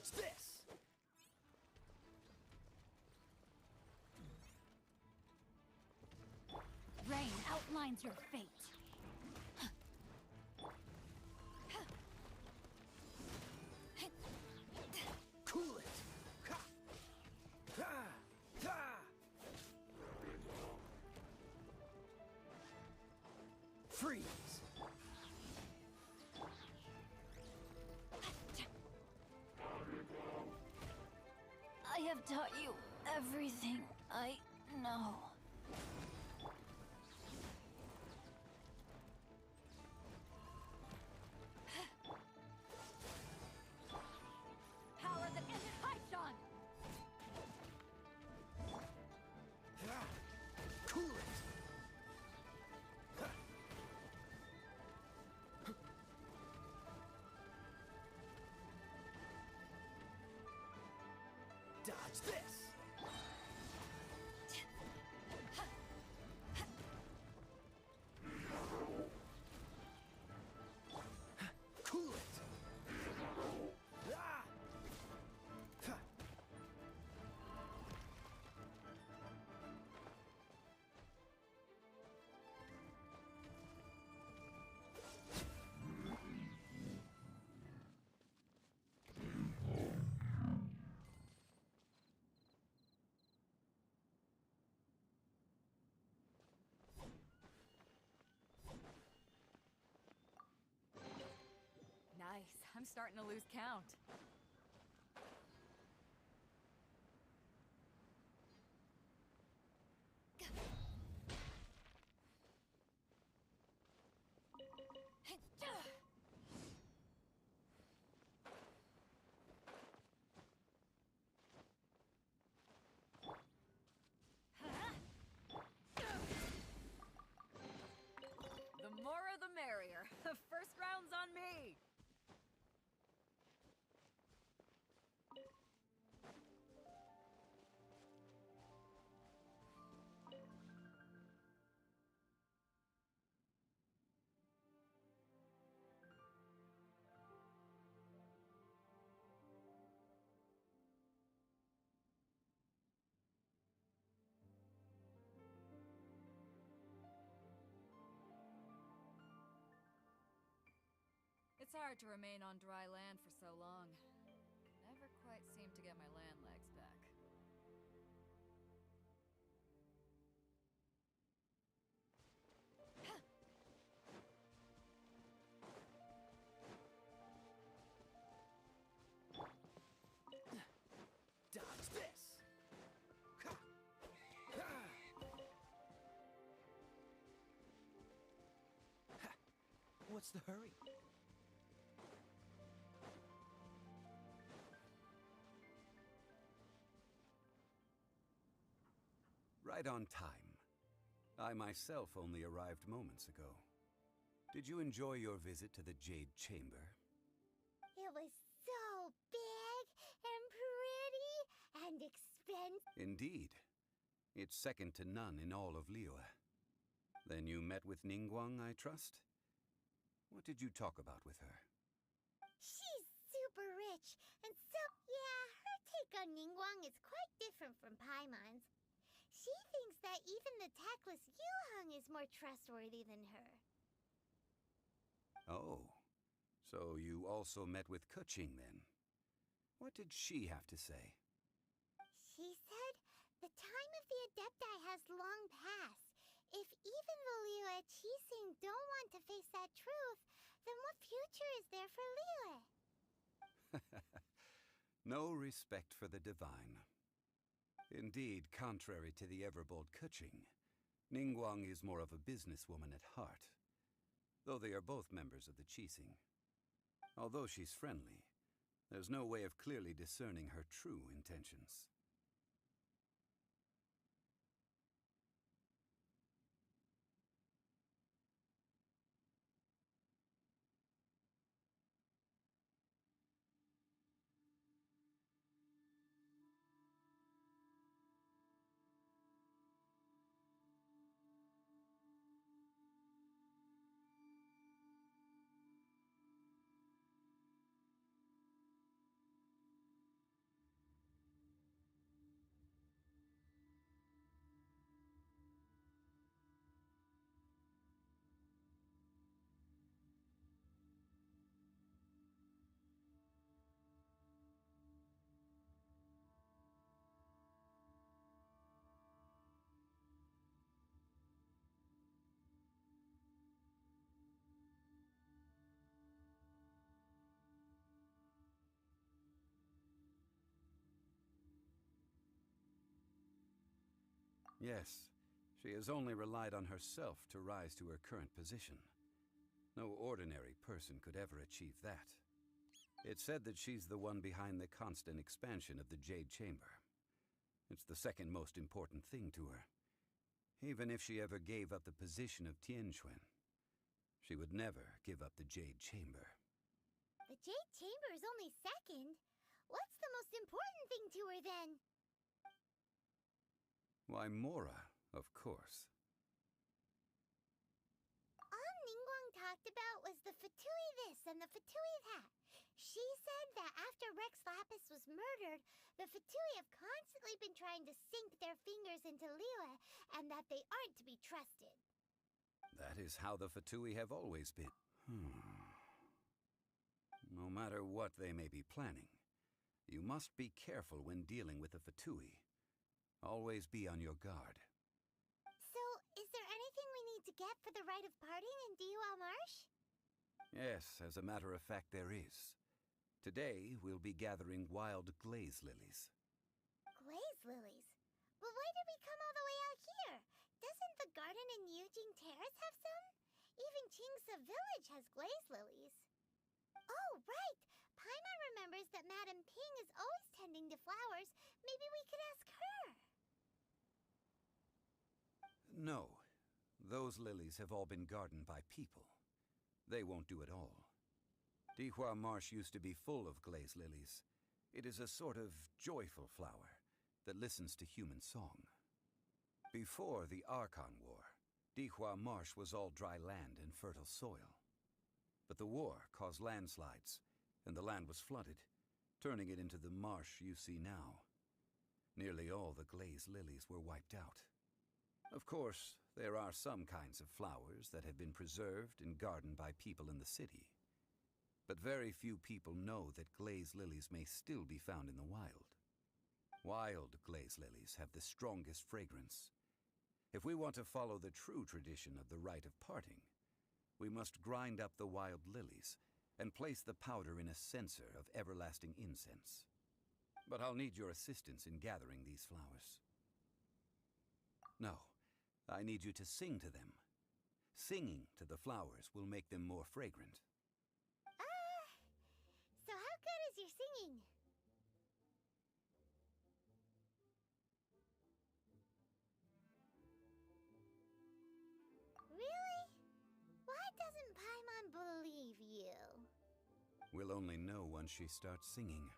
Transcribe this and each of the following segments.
Dodge this! Rain outlines your fate. Cool it! Ha! Ha! Ha! Freeze! I have taught you everything I know. Power that ended Haishan! Ha! Cool it! Ha! Dodge this! Cool it! Ah! Ha! Nice. I'm starting to lose count. The more the merrier. The first round's on me. It's hard to remain on dry land for so long. Never quite seem to get my land legs back. Dodge this! Ha! Ha! Ha! What's the hurry? Right on time. I myself only arrived moments ago. Did you enjoy your visit to the Jade Chamber? It was so big and pretty and expensive. Indeed. It's second to none in all of Liyue. Then you met with Ningguang, I trust? What did you talk about with her? She's super rich, and so, yeah, her take on Ningguang is quite different from Paimon's. She thinks that even the tactless Yuheng is more trustworthy than her. Oh. So you also met with Keqing then? What did she have to say? She said the time of the Adepti has long passed. If even the Liyue Qixing don't want to face that truth, then what future is there for Liyue? No respect for the divine. Indeed, contrary to the ever-bold Keqing, Ningguang is more of a businesswoman at heart, though they are both members of the Qixing. Although she's friendly, there's no way of clearly discerning her true intentions. Yes, she has only relied on herself to rise to her current position. No ordinary person could ever achieve that. It's said that she's the one behind the constant expansion of the Jade Chamber. It's the second most important thing to her. Even if she ever gave up the position of Tianquan, she would never give up the Jade Chamber. The Jade Chamber is only second. What's the most important thing to her then? Why, Mora, of course. All Ningguang talked about was the Fatui this and the Fatui that. She said that after Rex Lapis was murdered, the Fatui have constantly been trying to sink their fingers into Liyue, and that they aren't to be trusted. That is how the Fatui have always been. No matter what they may be planning, you must be careful when dealing with the Fatui. Always be on your guard. So, is there anything we need to get for the rite of parting in Dihua Marsh? Yes, as a matter of fact, there is. Today, we'll be gathering wild glaze lilies. Glaze lilies? But why did we come all the way out here? Doesn't the garden in Yujing Terrace have some? Even Qingsa Village has glaze lilies. Oh, right! Paimon remembers that Madame Ping is always tending to flowers. Maybe we could ask her. No, those lilies have all been gardened by people. They won't do it all. Dihua Marsh used to be full of glaze lilies. It is a sort of joyful flower that listens to human song. Before the Archon War, Dihua Marsh was all dry land and fertile soil. But the war caused landslides, and the land was flooded, turning it into the marsh you see now. Nearly all the glaze lilies were wiped out. Of course, there are some kinds of flowers that have been preserved and gardened by people in the city. But very few people know that glaze lilies may still be found in the wild. Wild glaze lilies have the strongest fragrance. If we want to follow the true tradition of the rite of parting, we must grind up the wild lilies and place the powder in a censer of everlasting incense. But I'll need your assistance in gathering these flowers. No, I need you to sing to them. Singing to the flowers will make them more fragrant. So how good is your singing? Really? Why doesn't Paimon believe you? We'll only know once she starts singing.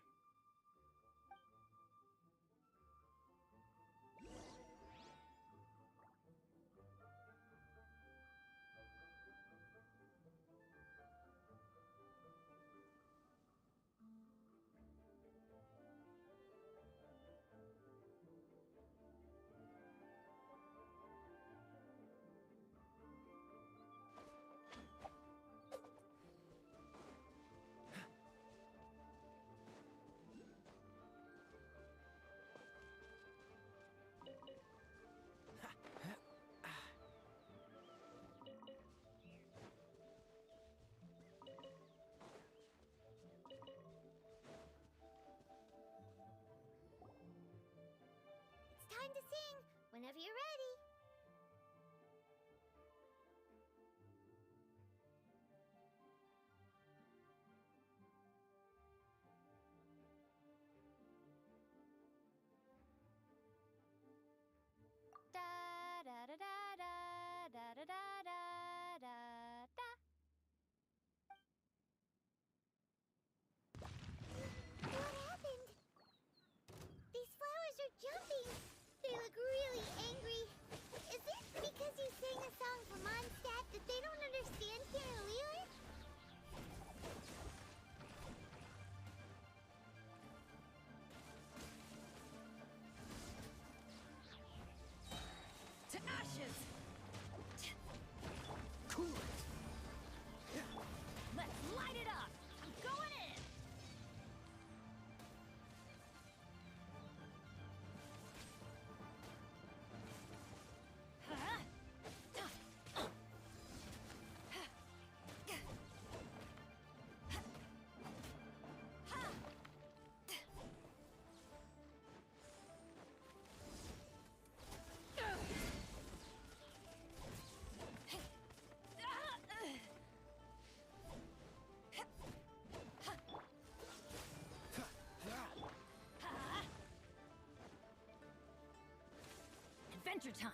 Adventure time!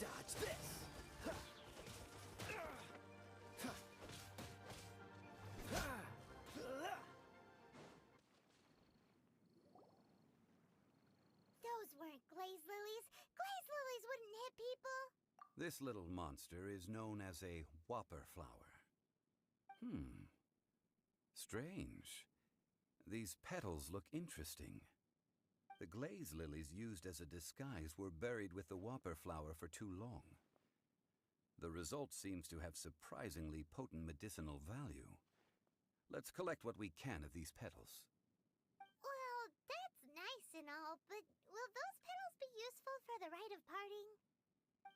Dodge this! Those weren't glaze lilies. Glaze lilies wouldn't hit people. This little monster is known as a whopper flower. Strange. These petals look interesting. The glaze lilies used as a disguise were buried with the whopper flower for too long. The result seems to have surprisingly potent medicinal value. Let's collect what we can of these petals. Well, that's nice and all, but will those petals be useful for the rite of parting?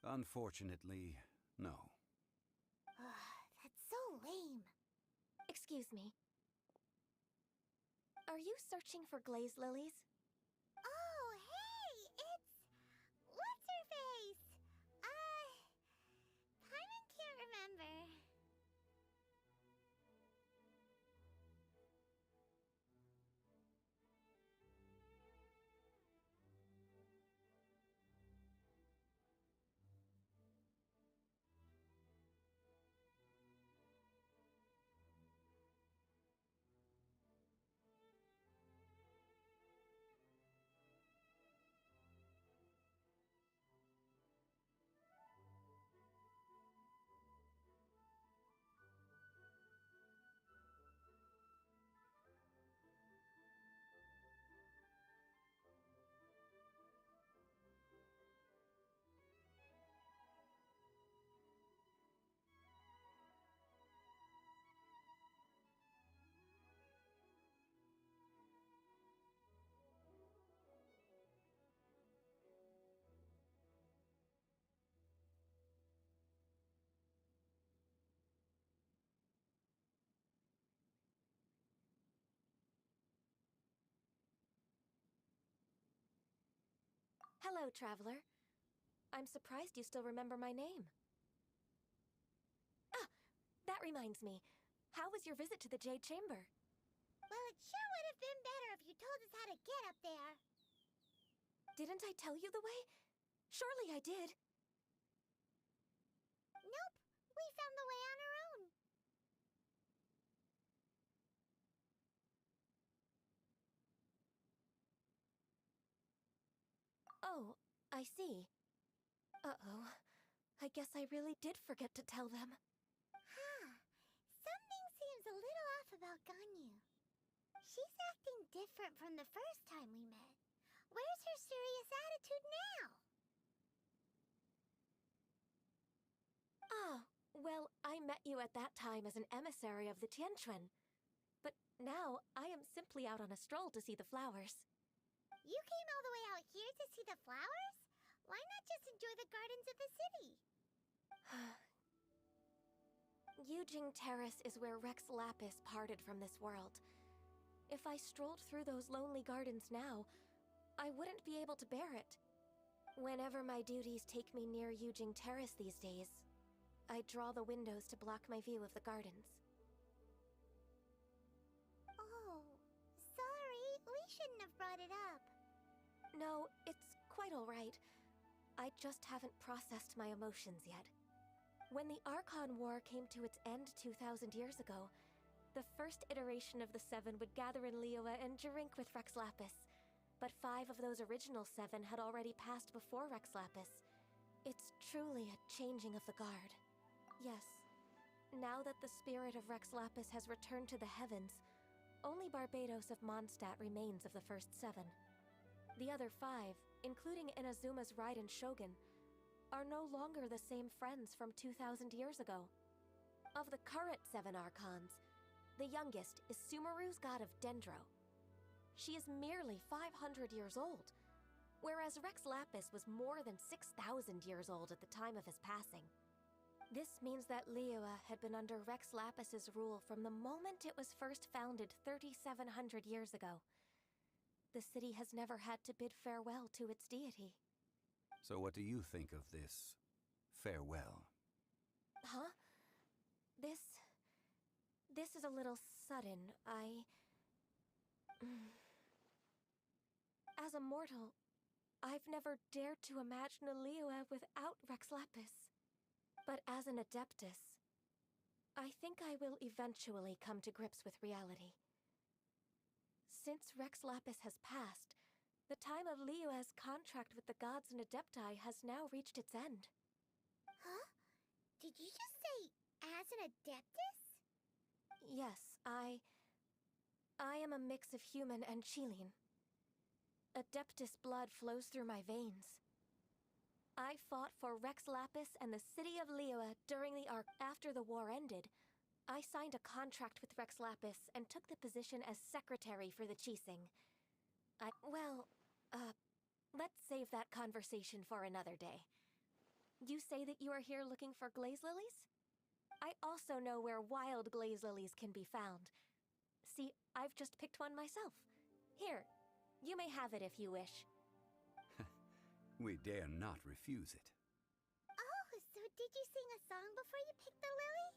Unfortunately, no. That's so lame. Excuse me. Are you searching for glaze lilies? Oh, hey, it's... What's-her-face? Paimon can't remember. Hello, traveler. I'm surprised you still remember my name. Ah, that reminds me. How was your visit to the Jade Chamber? Well, it sure would have been better if you told us how to get up there. Didn't I tell you the way? Surely I did. Nope, we found the way on our own. Oh, I see. Uh-oh. I guess I really did forget to tell them. Something seems a little off about Ganyu. She's acting different from the first time we met. Where's her serious attitude now? Ah, well, I met you at that time as an emissary of the Tianquan. But now, I am simply out on a stroll to see the flowers. You came all the way out here to see the flowers? Why not just enjoy the gardens of the city? Yujing Terrace is where Rex Lapis parted from this world. If I strolled through those lonely gardens now, I wouldn't be able to bear it. Whenever my duties take me near Yujing Terrace these days, I draw the windows to block my view of the gardens. Oh, sorry, we shouldn't have brought it up. No, it's quite all right. I just haven't processed my emotions yet. When the Archon War came to its end 2,000 years ago, the first iteration of the Seven would gather in Liyue and drink with Rex Lapis. But 5 of those original 7 had already passed before Rex Lapis. It's truly a changing of the guard. Yes, now that the spirit of Rex Lapis has returned to the heavens, only Barbados of Mondstadt remains of the first 7. The other 5, including Inazuma's Raiden Shogun, are no longer the same friends from 2,000 years ago. Of the current 7 Archons, the youngest is Sumeru's god of Dendro. She is merely 500 years old, whereas Rex Lapis was more than 6,000 years old at the time of his passing. This means that Liyue had been under Rex Lapis's rule from the moment it was first founded 3,700 years ago. The city has never had to bid farewell to its deity. So what do you think of this farewell? Huh? This is a little sudden. As a mortal, I've never dared to imagine a Liyue without Rex Lapis. But as an Adeptus, I think I will eventually come to grips with reality. Since Rex Lapis has passed, the time of Liyue's contract with the gods and Adepti has now reached its end. Huh? Did you just say, as an Adeptus? Yes, I am a mix of human and Chilean. Adeptus blood flows through my veins. I fought for Rex Lapis and the city of Liyue during the arc. After the war ended, I signed a contract with Rex Lapis and took the position as secretary for the Qixing. Let's save that conversation for another day. You say that you are here looking for glaze lilies? I also know where wild glaze lilies can be found. See, I've just picked one myself. Here, you may have it if you wish. We dare not refuse it. Oh, so did you sing a song before you picked the lily?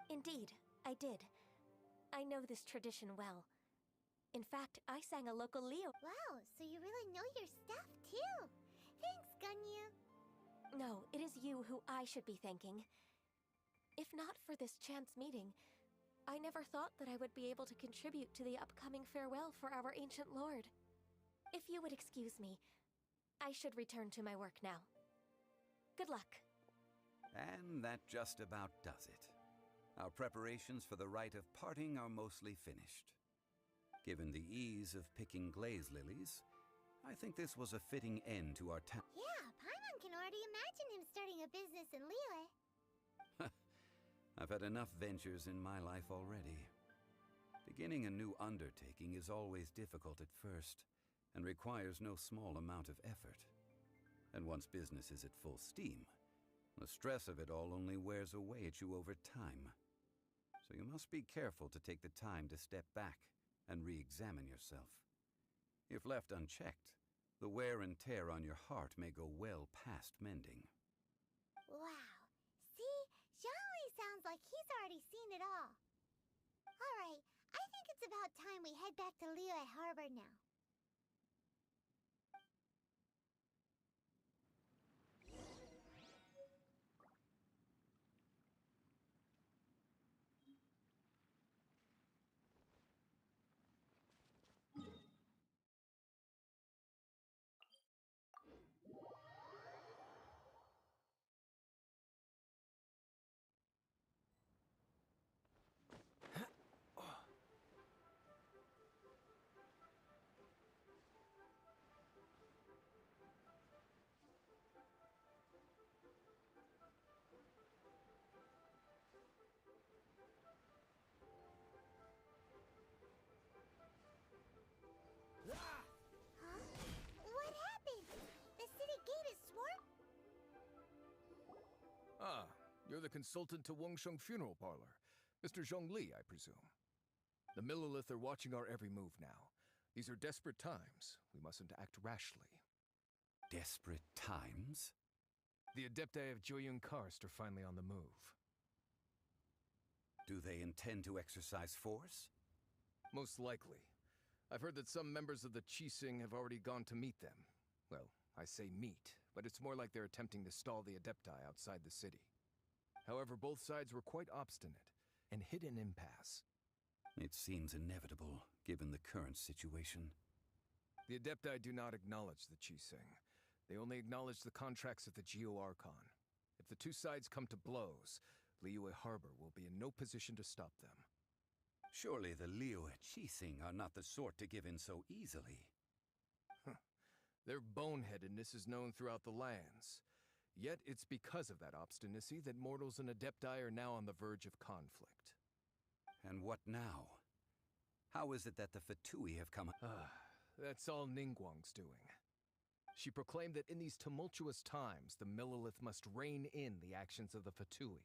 Indeed, I did. I know this tradition well. In fact, I sang a local Liyue. Wow, so you really know your stuff, too. Thanks, Gunyu. No, it is you who I should be thanking. If not for this chance meeting, I never thought that I would be able to contribute to the upcoming farewell for our ancient lord. If you would excuse me, I should return to my work now. Good luck. And that just about does it. Our preparations for the rite of parting are mostly finished. Given the ease of picking glaze lilies, I think this was a fitting end to our time. Yeah, Paimon can already imagine him starting a business in Liyue. I've had enough ventures in my life already. Beginning a new undertaking is always difficult at first, and requires no small amount of effort. And once business is at full steam, the stress of it all only wears away at you over time. So you must be careful to take the time to step back and re-examine yourself. If left unchecked, the wear and tear on your heart may go well past mending. Wow. See? Zhongli sounds like he's already seen it all. Alright, I think it's about time we head back to Liyue Harbor now. What happened? The city gate is swarmed? Ah, you're the consultant to Wengsheng Funeral Parlor. Mr. Zhongli, I presume. The Millilith are watching our every move now. These are desperate times. We mustn't act rashly. Desperate times? The Adepti of Joyun Karst are finally on the move. Do they intend to exercise force? Most likely. I've heard that some members of the Qixing have already gone to meet them. Well, I say meet, but it's more like they're attempting to stall the Adepti outside the city. However, both sides were quite obstinate and hit an impasse. It seems inevitable, given the current situation. The Adepti do not acknowledge the Qixing. They only acknowledge the contracts of the Geo-Archon. If the two sides come to blows, Liyue Harbor will be in no position to stop them. Surely the Liyue Qixing are not the sort to give in so easily. Their boneheadedness is known throughout the lands. Yet it's because of that obstinacy that mortals and Adepti are now on the verge of conflict. And what now? How is it that the Fatui have come? That's all Ningguang's doing. She proclaimed that in these tumultuous times, the Millelith must rein in the actions of the Fatui.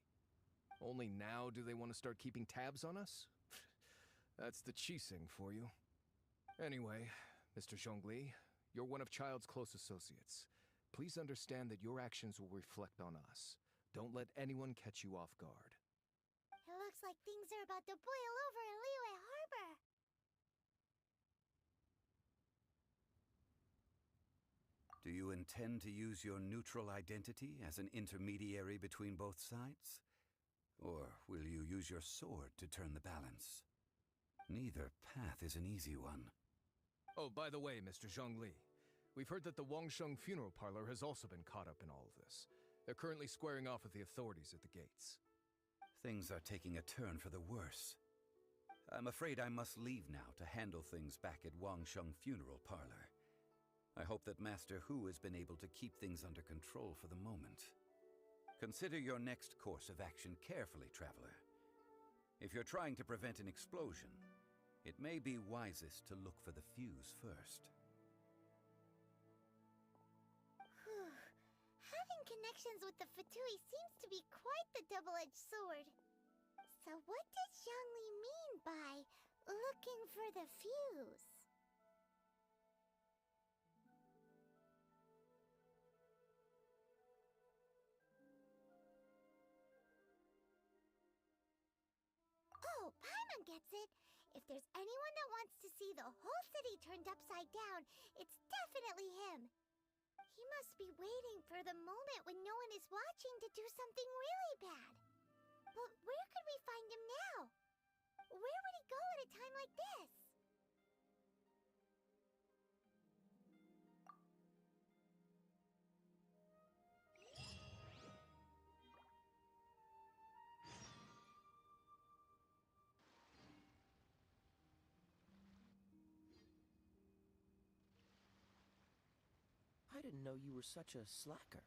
Only now do they want to start keeping tabs on us? That's the Qixing for you. Anyway, Mr. Zhongli, you're one of Child's close associates. Please understand that your actions will reflect on us. Don't let anyone catch you off guard. It looks like things are about to boil over in Liyue Harbor. Do you intend to use your neutral identity as an intermediary between both sides? Or will you use your sword to turn the balance? Neither path is an easy one. Oh, by the way, Mr. Zhongli, we've heard that the Wangsheng funeral parlor has also been caught up in all of this. They're currently squaring off with the authorities at the gates. Things are taking a turn for the worse. I'm afraid I must leave now to handle things back at Wangsheng funeral parlor. I hope that Master Hu has been able to keep things under control for the moment. Consider your next course of action carefully, Traveler. If you're trying to prevent an explosion, it may be wisest to look for the fuse first. Having connections with the Fatui seems to be quite the double-edged sword. So what does Zhongli mean by looking for the fuse? Oh, Paimon gets it. If there's anyone that wants to see the whole city turned upside down, it's definitely him. He must be waiting for the moment when no one is watching to do something really bad. But where could we find him now? Where would he go at a time like this? I didn't know you were such a slacker.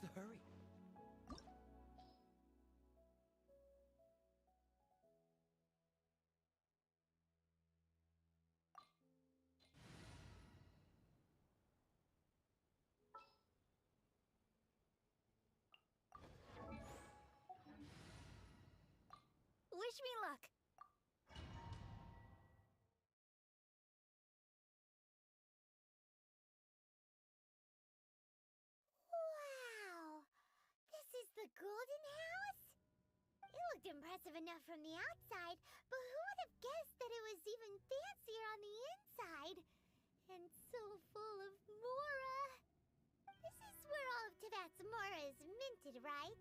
What's the hurry? Wish me luck. Wow! This is the Golden House? It looked impressive enough from the outside, but who would have guessed that it was even fancier on the inside? And so full of Mora. This is where all of Teyvat's Mora is minted, right?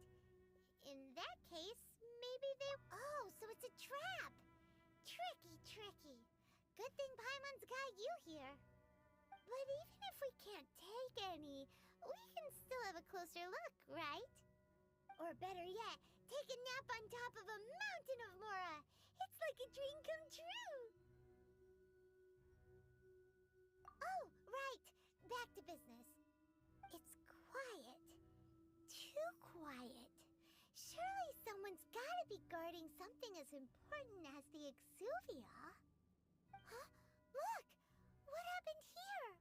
In that case, maybe they... Oh, so it's a trap! Tricky, tricky. Good thing Paimon's got you here. But even if we can't take any, we can still have a closer look, right? Or better yet, take a nap on top of a mountain of Mora. It's like a dream come true. Oh, right. Back to business. It's quiet. Too quiet. Surely someone's gotta be guarding something as important as the Exuvia. Huh? Look! What happened here?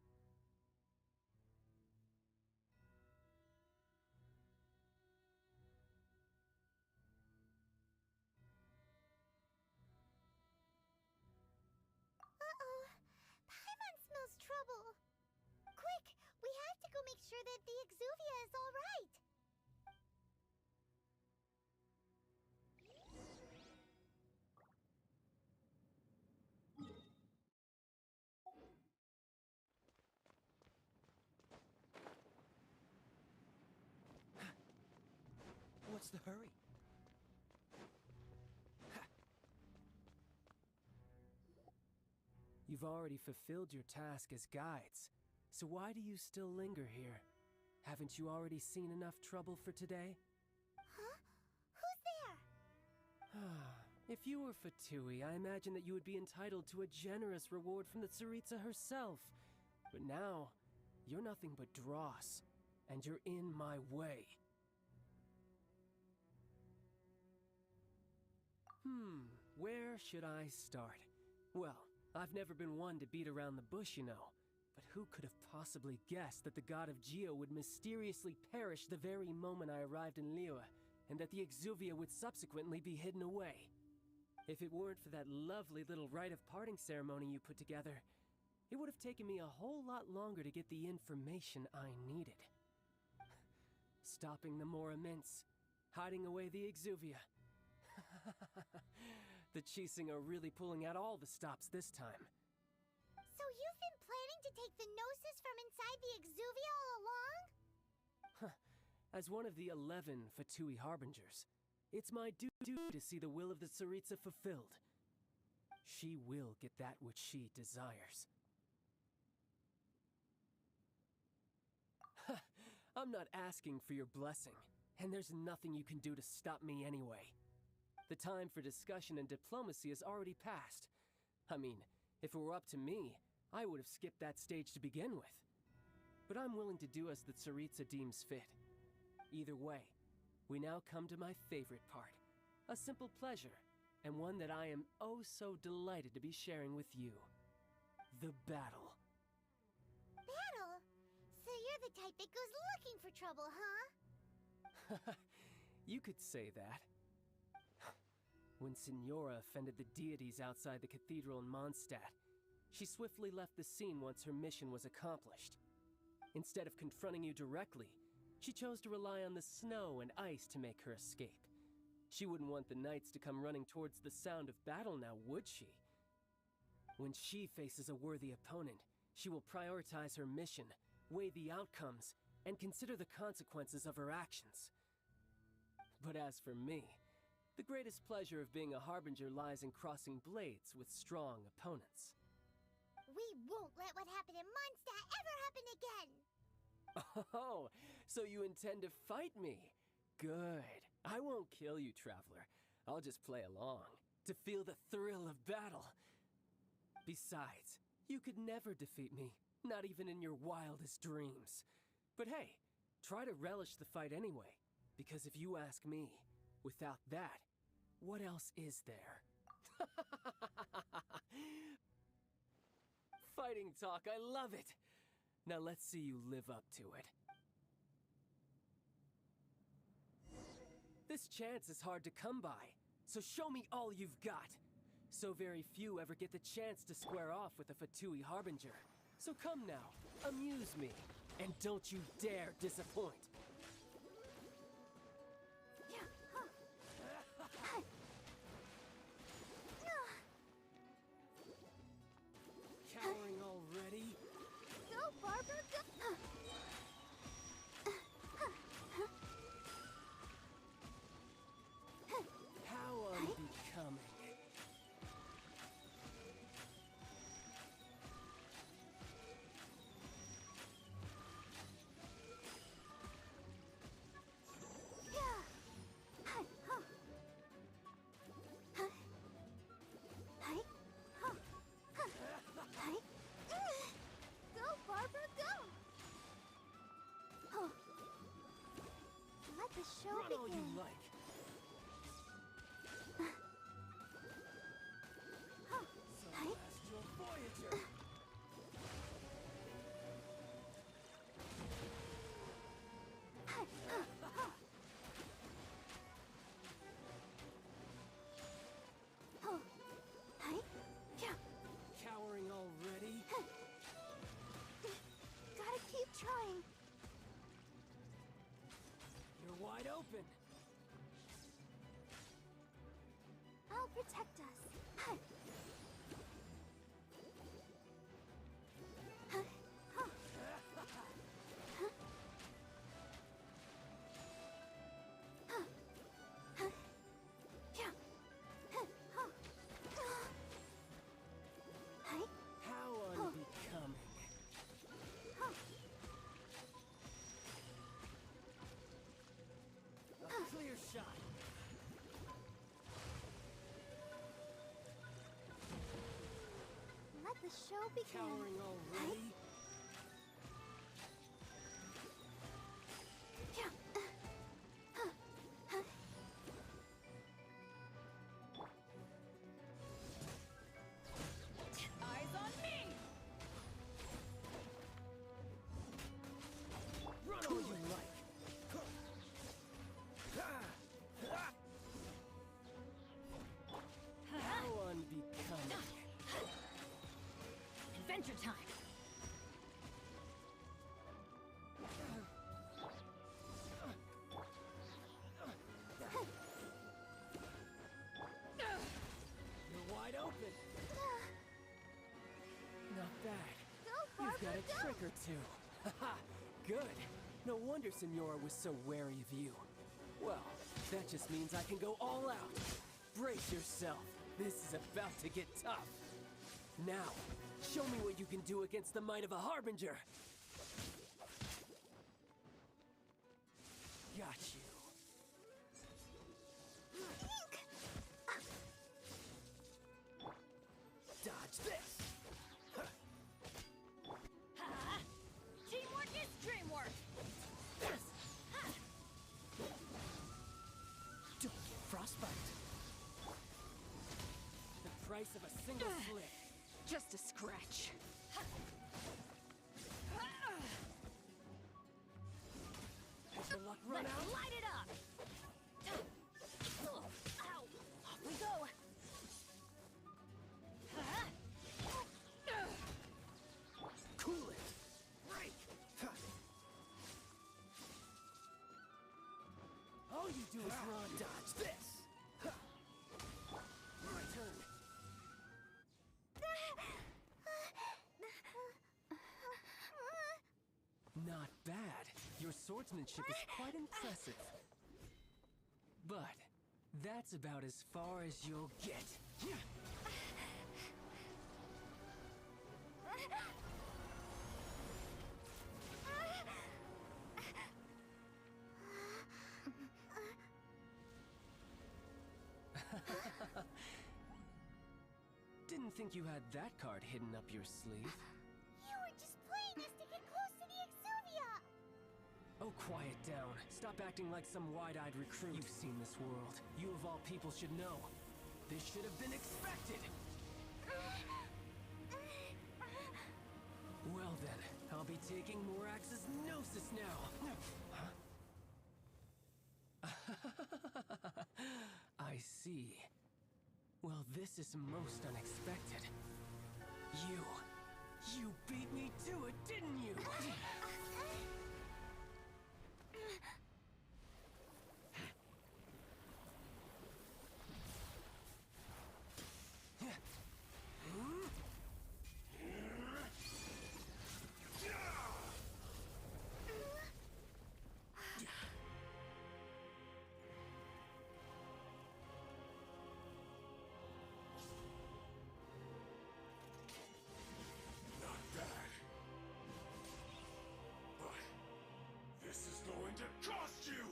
Uh-oh. Paimon smells trouble. Quick! We have to go make sure that the Exuvia is all right. What's the hurry? You've already fulfilled your task as guides, so why do you still linger here? Haven't you already seen enough trouble for today? Huh? Who's there? If you were Fatui, I imagine that you would be entitled to a generous reward from the Tsaritsa herself. But now, you're nothing but dross, and you're in my way. Where should I start? Well, I've never been one to beat around the bush, you know. But who could have possibly guessed that the god of Geo would mysteriously perish the very moment I arrived in Liyue, and that the Exuvia would subsequently be hidden away? If it weren't for that lovely little rite of parting ceremony you put together, it would have taken me a whole lot longer to get the information I needed. Stopping the Mora Mints, hiding away the Exuvia. The Chising are really pulling out all the stops this time. So you've been planning to take the Gnosis from inside the Exuvia all along? As one of the 11 Fatui Harbingers, it's my duty to see the will of the Tsaritsa fulfilled. She will get that which she desires. I'm not asking for your blessing, and there's nothing you can do to stop me anyway. The time for discussion and diplomacy has already passed. I mean, if it were up to me, I would have skipped that stage to begin with. But I'm willing to do as the Tsaritsa deems fit. Either way, we now come to my favorite part. A simple pleasure, and one that I am oh so delighted to be sharing with you. The battle. Battle? So you're the type that goes looking for trouble, huh? You could say that. When Signora offended the deities outside the cathedral in Mondstadt, she swiftly left the scene once her mission was accomplished. Instead of confronting you directly, she chose to rely on the snow and ice to make her escape. She wouldn't want the knights to come running towards the sound of battle now, would she? When she faces a worthy opponent, she will prioritize her mission, weigh the outcomes, and consider the consequences of her actions. But as for me, the greatest pleasure of being a Harbinger lies in crossing blades with strong opponents. We won't let what happened in Mondstadt ever happen again! Oh, so you intend to fight me? Good. I won't kill you, Traveler. I'll just play along, to feel the thrill of battle. Besides, you could never defeat me, not even in your wildest dreams. But hey, Try to relish the fight anyway, because if you ask me, without that, what else is there? Fighting talk, I love it! Now let's see you live up to it. This chance is hard to come by, so show me all you've got. So very few ever get the chance to square off with a Fatui Harbinger. So come now, amuse me, and don't you dare disappoint. Cowering already? Go, Barbara, go! How unbecoming. Go, Barbara, go! Oh. Let the show Run all begin. you like. So last your Voyager. Cowering already? Gotta keep trying. You're wide open. I'll protect us. How unbecoming. A clear shot. Let the show begin. Cowering already? Eyes on me! Run all you like. How unbecoming. Adventure time. You're wide open. Not bad. Go, You've Barbara, got a go! trick or two. Haha, good. No wonder Senora was so wary of you. Well, that just means I can go all out. Brace yourself. This is about to get tough. Now, show me what you can do against the might of a Harbinger. Got you. Dodge this. Ha! Teamwork is dreamwork. Don't get frostbite. The price of a single slit. Just a scratch. Has your luck run Let's out? light it up. Ow! Off we go. Cool it. Break. All you do is run. Dodge this. My turn. Not bad. Your swordsmanship is quite impressive. But that's about as far as you'll get. Didn't think you had that card hidden up your sleeve. You were just playing us to get close to the Exuvia! Oh, Quiet down. Stop acting like some wide-eyed recruit. You've seen this world. You of all people should know. This should have been expected! Well then, I'll be taking Morax's Gnosis now! Huh? I see. Well, this is most unexpected. You beat me to it, didn't you? Cost you!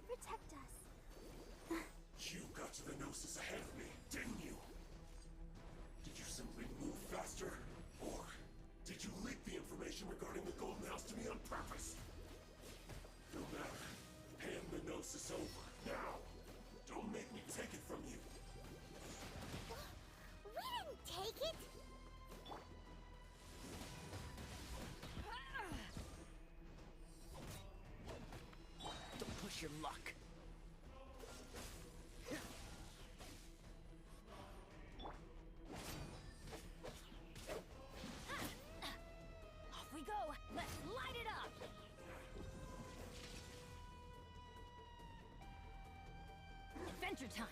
Protect us. You got to the Gnosis ahead of me, didn't you? Did you simply move faster? Or did you leak the information regarding the Golden House to me on purpose? No matter. Hand the Gnosis over, now! Don't make me take it from you! We didn't take it! Don't push your luck. Off we go! Let's light it up! Adventure time!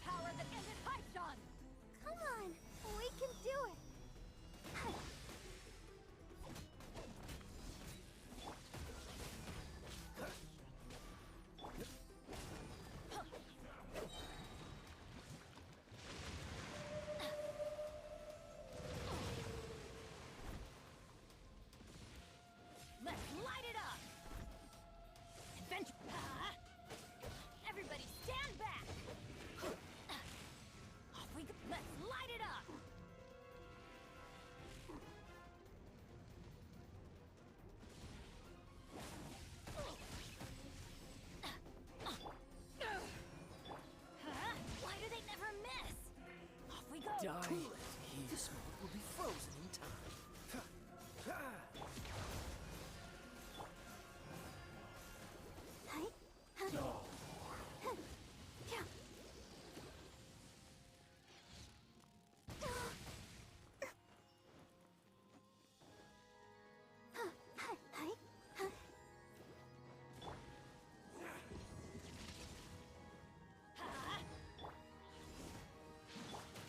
Power that isn't hyped on! Come on, we can do it! Let's light it up! Adventure... Everybody stand back! Off we go! Let's light it up! Why do they never miss? Off we go! Die. Cool it. This mode will be frozen in time.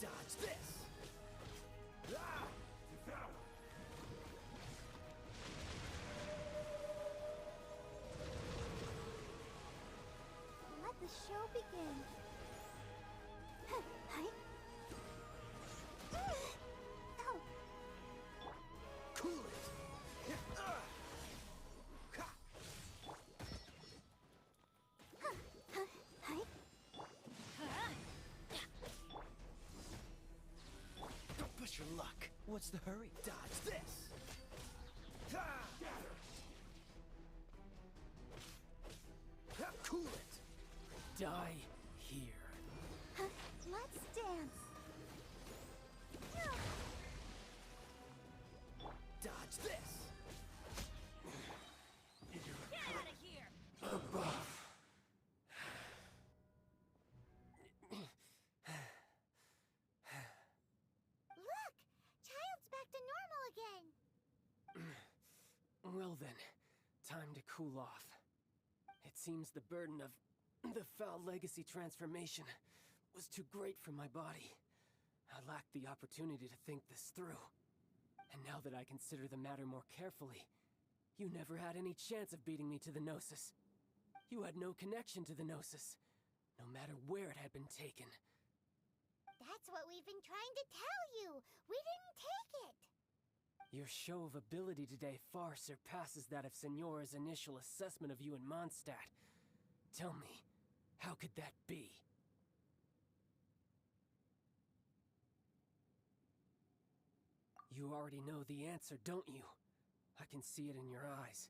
Dodge this! Let the show begin. Oh, Cool it! Don't push your luck. What's the hurry? Dodge this! Cool it! Die here. let's dance. Dodge this! Get out of here! A buff. Look! Child's back to normal again. Well then, time to cool off. It seems the burden of the foul legacy transformation was too great for my body. I lacked the opportunity to think this through. And now that I consider the matter more carefully, You never had any chance of beating me to the Gnosis. You had no connection to the Gnosis, no matter where it had been taken. That's what we've been trying to tell you. We didn't take it. Your show of ability today far surpasses that of Signora's initial assessment of you in Mondstadt. Tell me, how could that be? You already know the answer, don't you? I can see it in your eyes.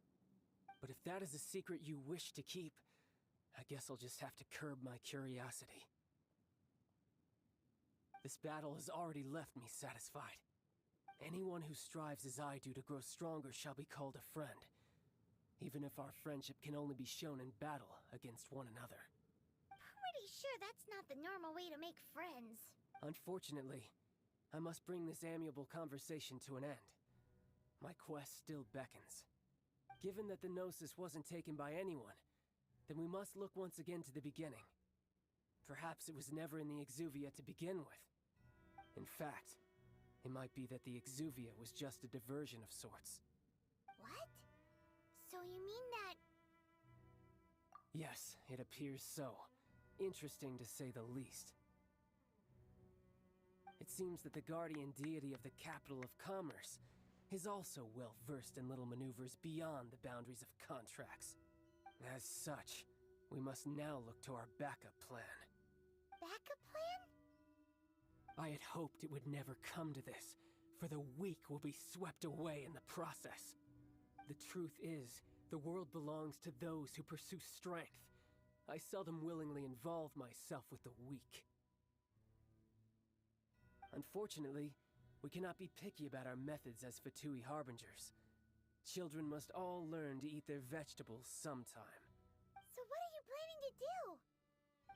But if that is a secret you wish to keep, I guess I'll just have to curb my curiosity. This battle has already left me satisfied. Anyone who strives as I do to grow stronger shall be called a friend, even if our friendship can only be shown in battle against one another. Pretty sure that's not the normal way to make friends. Unfortunately, I must bring this amiable conversation to an end. My quest still beckons. Given that the Gnosis wasn't taken by anyone, then we must look once again to the beginning. Perhaps it was never in the Exuvia to begin with. In fact, it might be that the Exuvia was just a diversion of sorts. What? So you mean that... Yes, it appears so. Interesting to say the least. It seems that the guardian deity of the capital of commerce is also well versed in little maneuvers beyond the boundaries of contracts. As such, we must now look to our backup plan. Backup plan? I had hoped it would never come to this, for the weak will be swept away in the process. The truth is, the world belongs to those who pursue strength. I seldom willingly involve myself with the weak. Unfortunately, we cannot be picky about our methods as Fatui Harbingers. Children must all learn to eat their vegetables sometime. So what are you planning to do?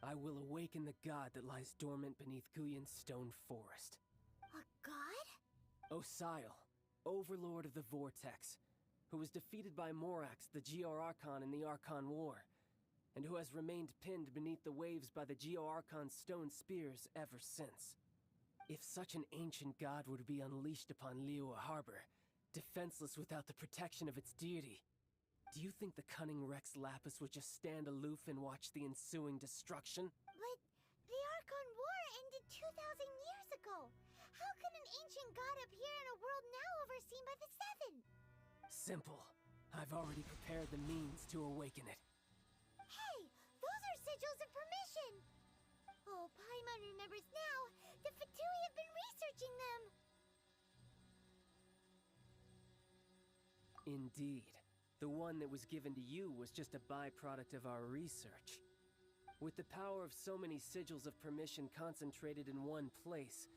I will awaken the god that lies dormant beneath Guyon's stone forest. A god? Osial, overlord of the Vortex, who was defeated by Morax, the Geo-Archon in the Archon War, and who has remained pinned beneath the waves by the Geo-Archon's stone spears ever since. If such an ancient god were to be unleashed upon Liyue Harbor, defenseless without the protection of its deity, do you think the cunning Rex Lapis would just stand aloof and watch the ensuing destruction? But the Archon War ended 2,000 years ago. How can an ancient god appear in a world now overseen by the Seven? Simple. I've already prepared the means to awaken it. Hey, those are sigils of permission. Oh, Paimon remembers now. The Fatui have been researching them. Indeed. The one that was given to you was just a byproduct of our research. With the power of so many sigils of permission concentrated in one place,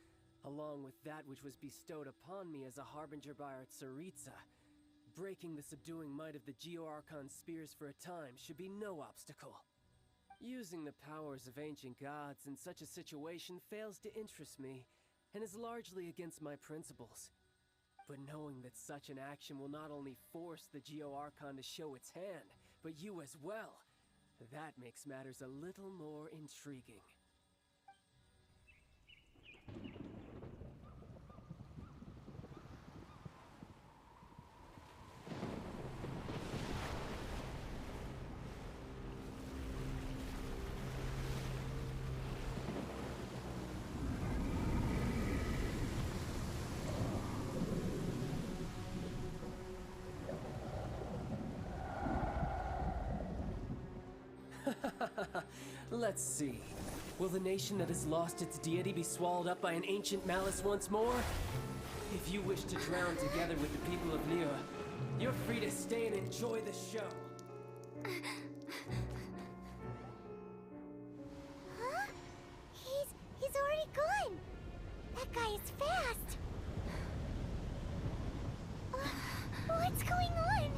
along with that which was bestowed upon me as a harbinger by our Tsaritsa, breaking the subduing might of the Geo-Archon spears for a time should be no obstacle. Using the powers of ancient gods in such a situation fails to interest me, and is largely against my principles. But knowing that such an action will not only force the Geo-Archon to show its hand, but you as well, that makes matters a little more intriguing. Let's see. Will the nation that has lost its deity be swallowed up by an ancient malice once more? If you wish to drown together with the people of Liyue, you're free to stay and enjoy the show. Huh? He's already gone. That guy is fast. What's going on?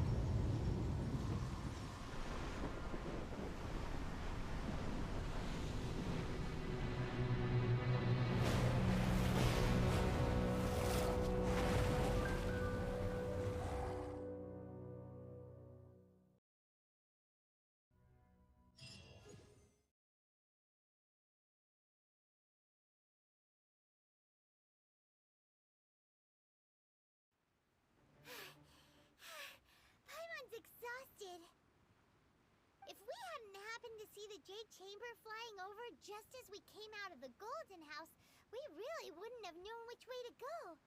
happened to see the Jade Chamber flying over just as we came out of the Golden House, we really wouldn't have known which way to go.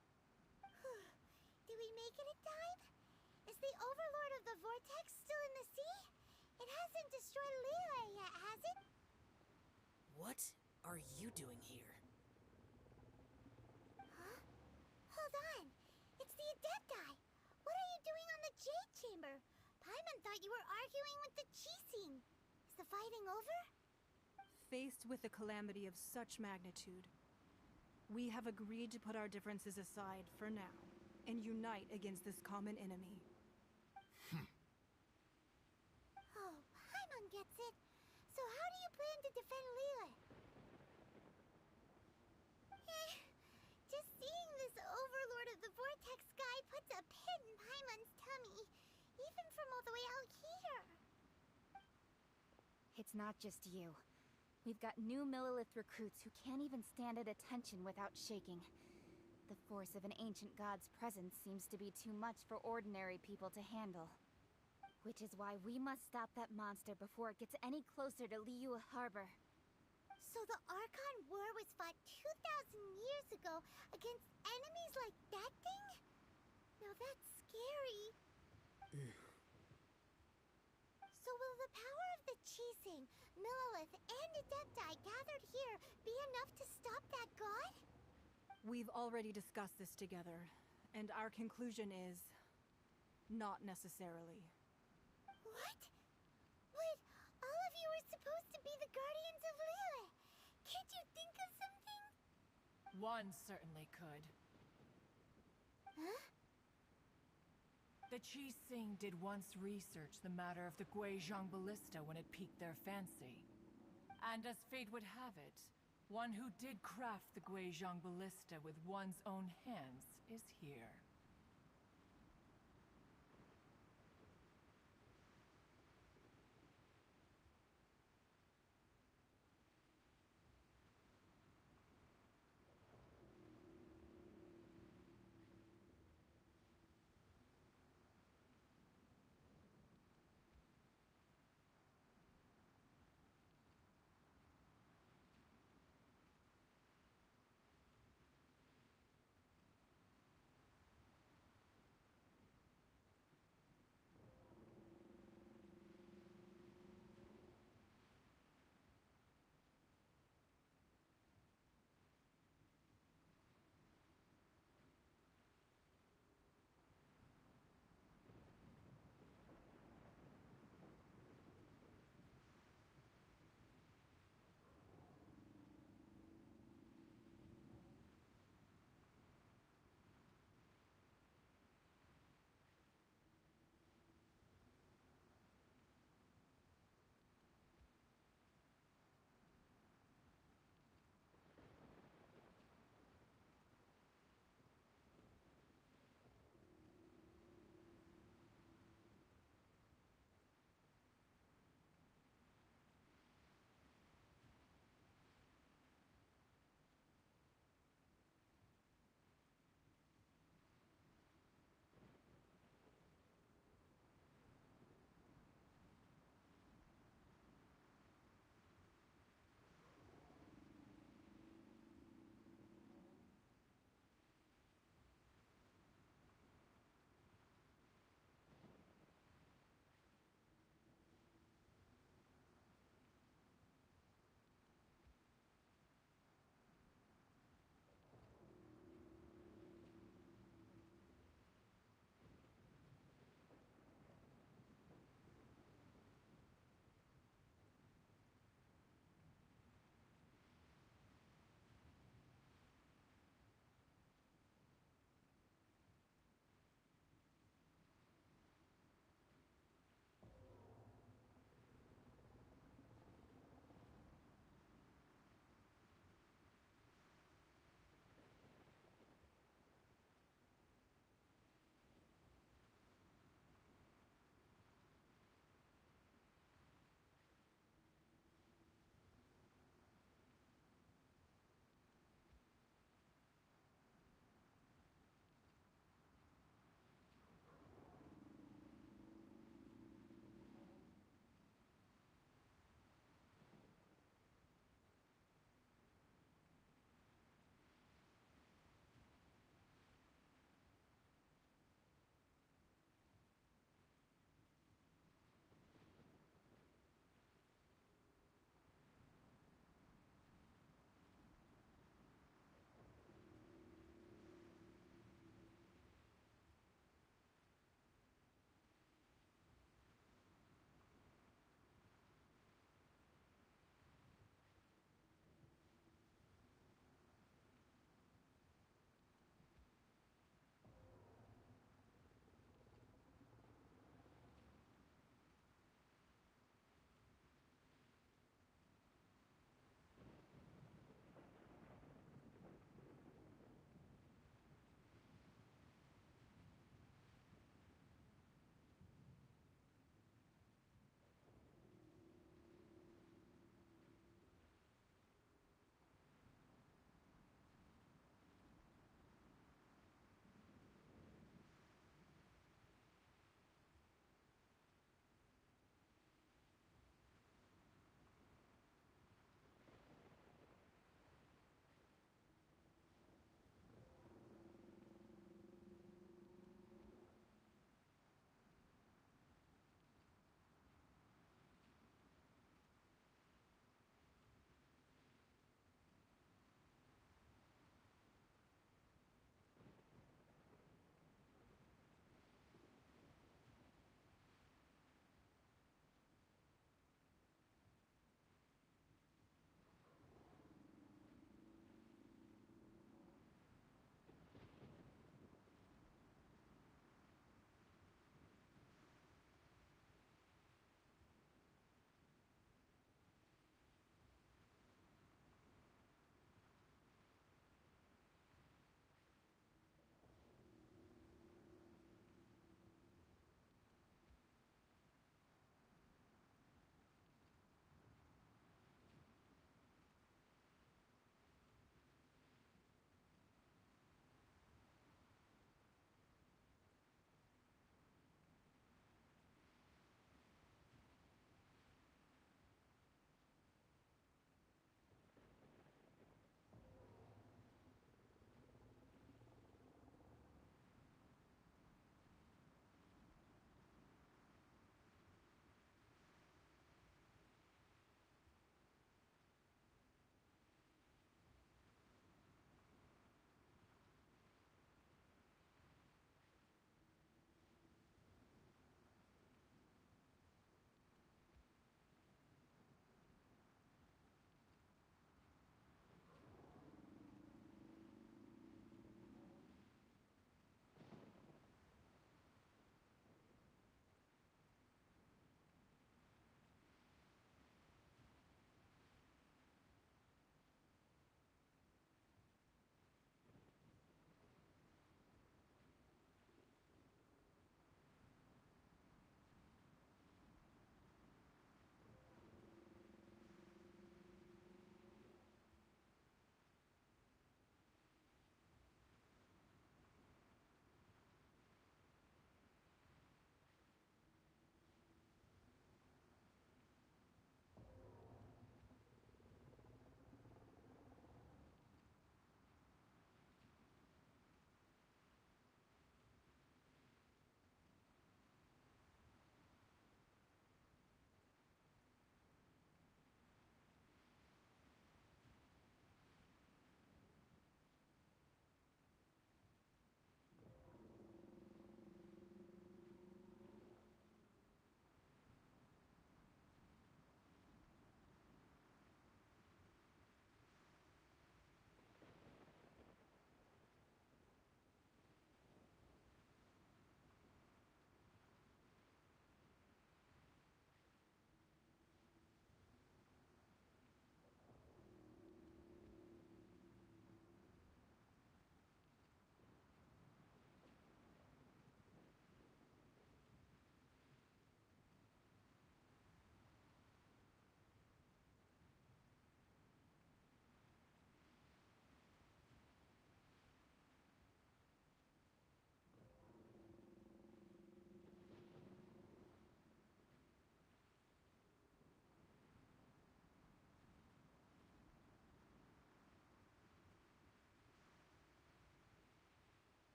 Did we make it in time? Is the Overlord of the Vortex still in the sea? It hasn't destroyed Liyue yet, has it? What are you doing here? Huh? Hold on. It's the Adepti. What are you doing on the Jade Chamber? Paimon thought you were arguing with the Chising. Is the fighting over? Faced with a calamity of such magnitude, we have agreed to put our differences aside for now and unite against this common enemy. Oh, Paimon gets it. So how do you plan to defend Liyue? Just seeing this Overlord of the Vortex guy puts a pit in Paimon's tummy, even from all the way out here. It's not just you. We've got new Millilith recruits who can't even stand at attention without shaking. The force of an ancient god's presence seems to be too much for ordinary people to handle. Which is why we must stop that monster before it gets any closer to Liyue Harbor. So the Archon War was fought 2,000 years ago against enemies like that thing? Now that's scary. So will the power of the Chising, Millilith, and Adepti gathered here be enough to stop that god? We've already discussed this together, and our conclusion is not necessarily. What? But all of you were supposed to be the guardians of Liyue. Can't you think of something? One certainly could. Huh? The Chising did once research the matter of the Guizhong Ballista when it piqued their fancy. And as fate would have it, one who did craft the Guizhong Ballista with one's own hands is here.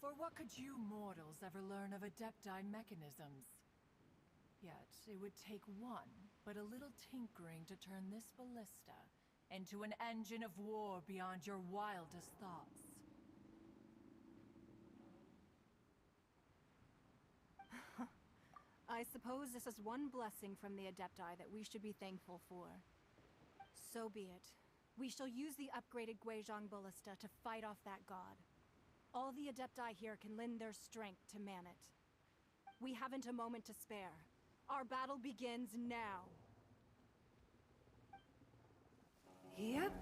For what could you mortals ever learn of Adepti mechanisms? Yet, it would take one, but a little tinkering to turn this ballista into an engine of war beyond your wildest thoughts. I suppose this is one blessing from the Adepti that we should be thankful for. So be it. We shall use the upgraded Guizhong Ballista to fight off that god. All the Adepti here can lend their strength to man it. We haven't a moment to spare. Our battle begins now. Yep.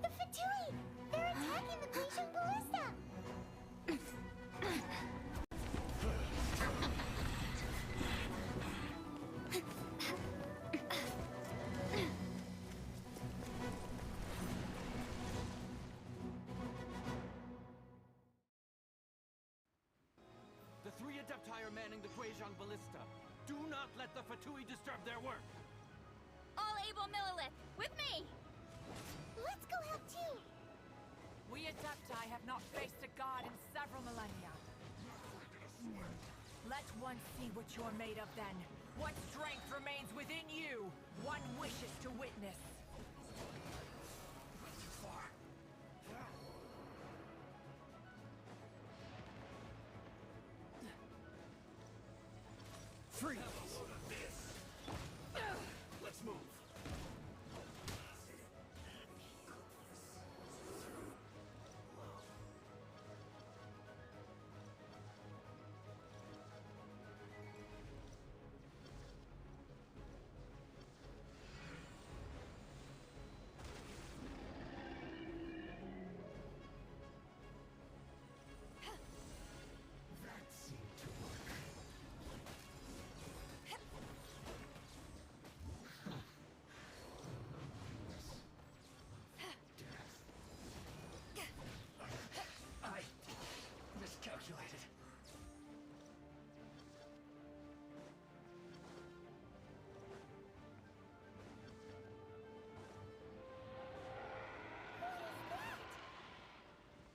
The Fatui! They're attacking the Guizhong Ballista! The three Adepti are manning the Guizhong Ballista. Do not let the Fatui disturb their work! All able Millilith, with me! Let's go help too! We Adepti have not faced a god in several millennia. Let one see what you're made of then. What strength remains within you, one wishes to witness. Freeze! Let's move. I miscalculated.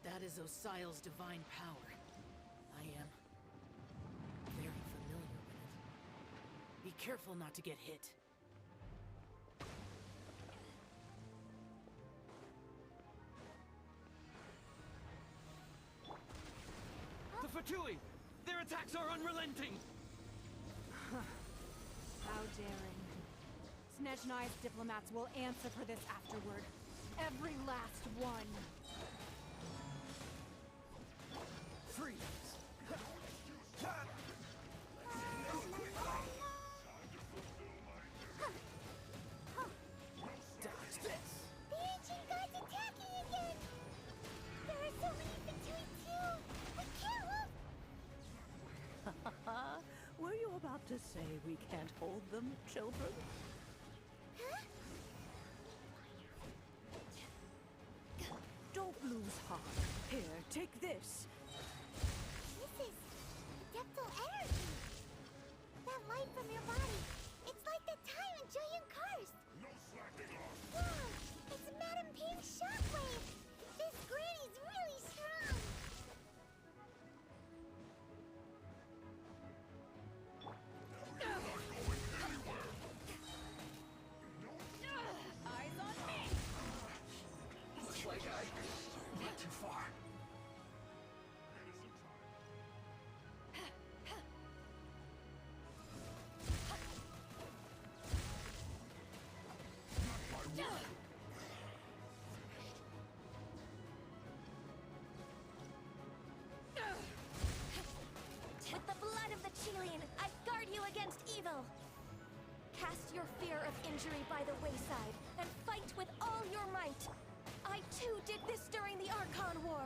That is Osial's divine power. I am very familiar with it. Be careful not to get hit. The Fatui! Their attacks are unrelenting! How daring. Snezhnai's diplomats will answer for this afterward. Every last one. Freeze! Dodge this! The ancient god's attacking again! There are so many Fatui too! We can't hold... Were you about to say we can't hold them, children? Huh? Don't lose heart. Here, take this. This is adeptal energy! That light from your body, it's like the time in Julian Karst! No slacking off! Wow! It's Madame Ping's shockwave! This granny's really strong! You're not going anywhere! Eyes on me! Looks like I went too far. evil! Cast your fear of injury by the wayside and fight with all your might! I too did this during the Archon War!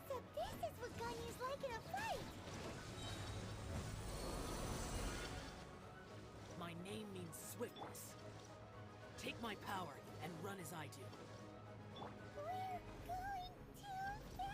So this is what Ganyu's like in a fight! My name means swiftness. Take my power and run as I do. We're going too fast!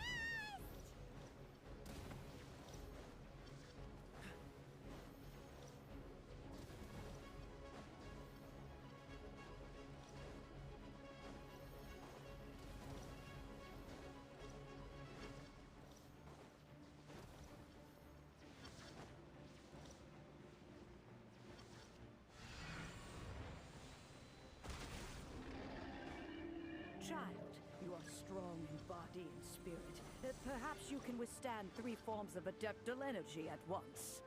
Child, you are strong in body and spirit. Perhaps you can withstand 3 forms of adeptal energy at once.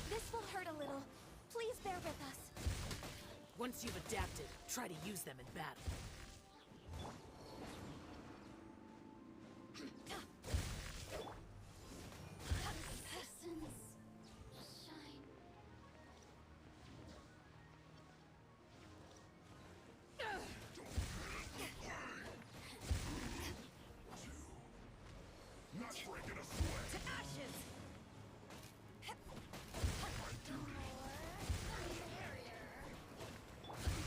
This will hurt a little. Please bear with us. Once you've adapted, try to use them in battle. Not breaking a sweat. To ashes!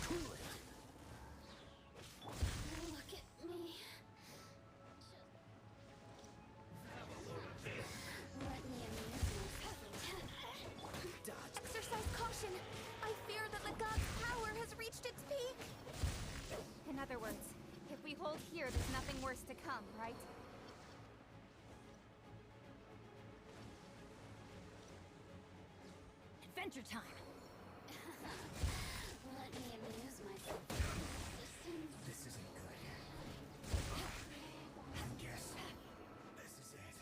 Cool it. Look at me. Let me amuse myself. Dodge. Exercise caution. I fear that the god's power has reached its peak. In other words, if we hold here, there's nothing worse to come, right? Adventure time! Let me amuse myself. This isn't good. I guess this is it.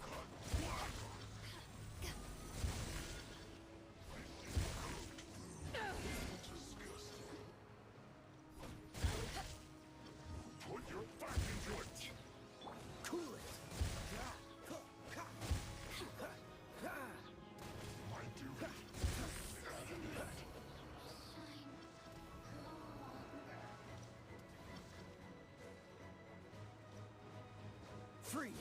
Cold cut. Black. Disgusting. Put your back into it. Cool it. My duty. Freeze.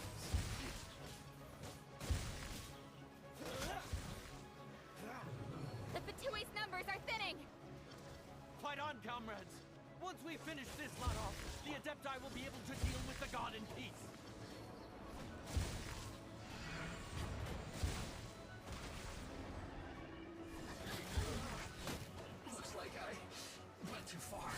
The Fatui's numbers are thinning! Fight on, comrades. Once we finish this lot off, the Adepti will be able to deal with the god in peace. Looks like I went too far.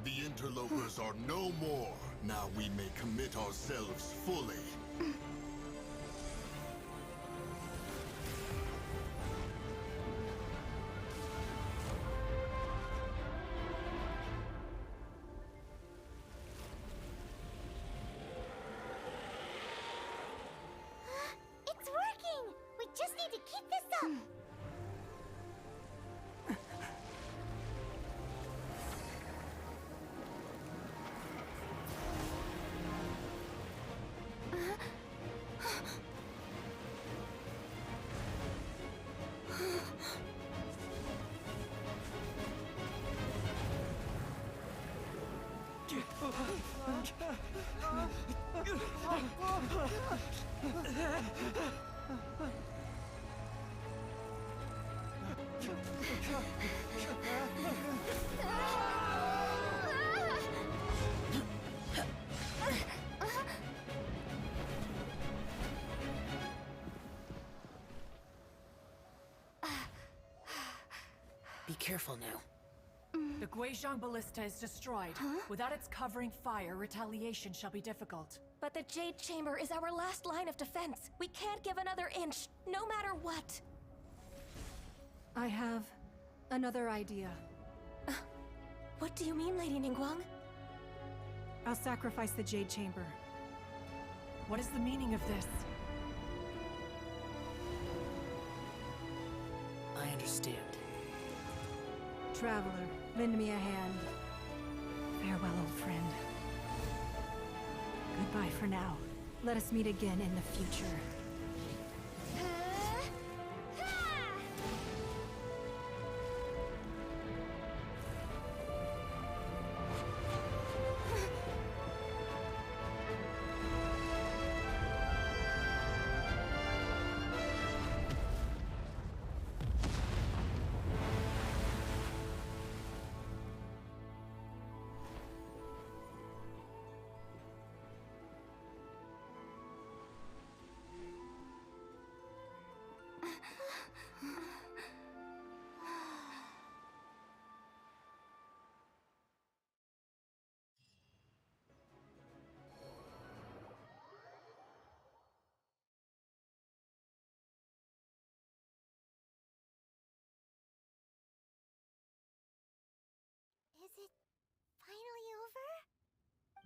The interlopers are no more. Now we may commit ourselves fully. It's working! We just need to keep this up! Be careful now. The Guizhong Ballista is destroyed. Without its covering fire, retaliation shall be difficult. But the Jade Chamber is our last line of defense. We can't give another inch, no matter what. I have another idea. What do you mean, Lady Ningguang? I'll sacrifice the Jade Chamber. What is the meaning of this? I understand. Traveler, lend me a hand. Farewell, old friend. Goodbye for now. Let us meet again in the future. Is it finally over?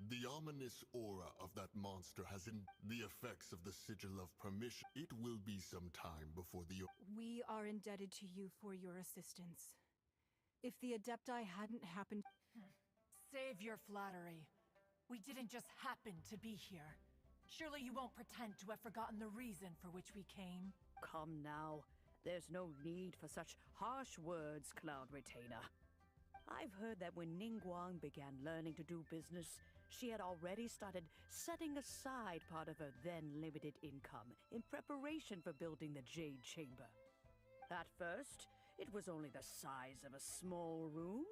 The ominous aura of that monster has the effects of the sigil of permission. It will be some time before the... We are indebted to you for your assistance. If the Adepti hadn't happened... Save your flattery. We didn't just happen to be here. Surely you won't pretend to have forgotten the reason for which we came. Come now. There's no need for such harsh words, Cloud Retainer. I've heard that when Ningguang began learning to do business, she had already started setting aside part of her then-limited income in preparation for building the Jade Chamber. At first, it was only the size of a small room,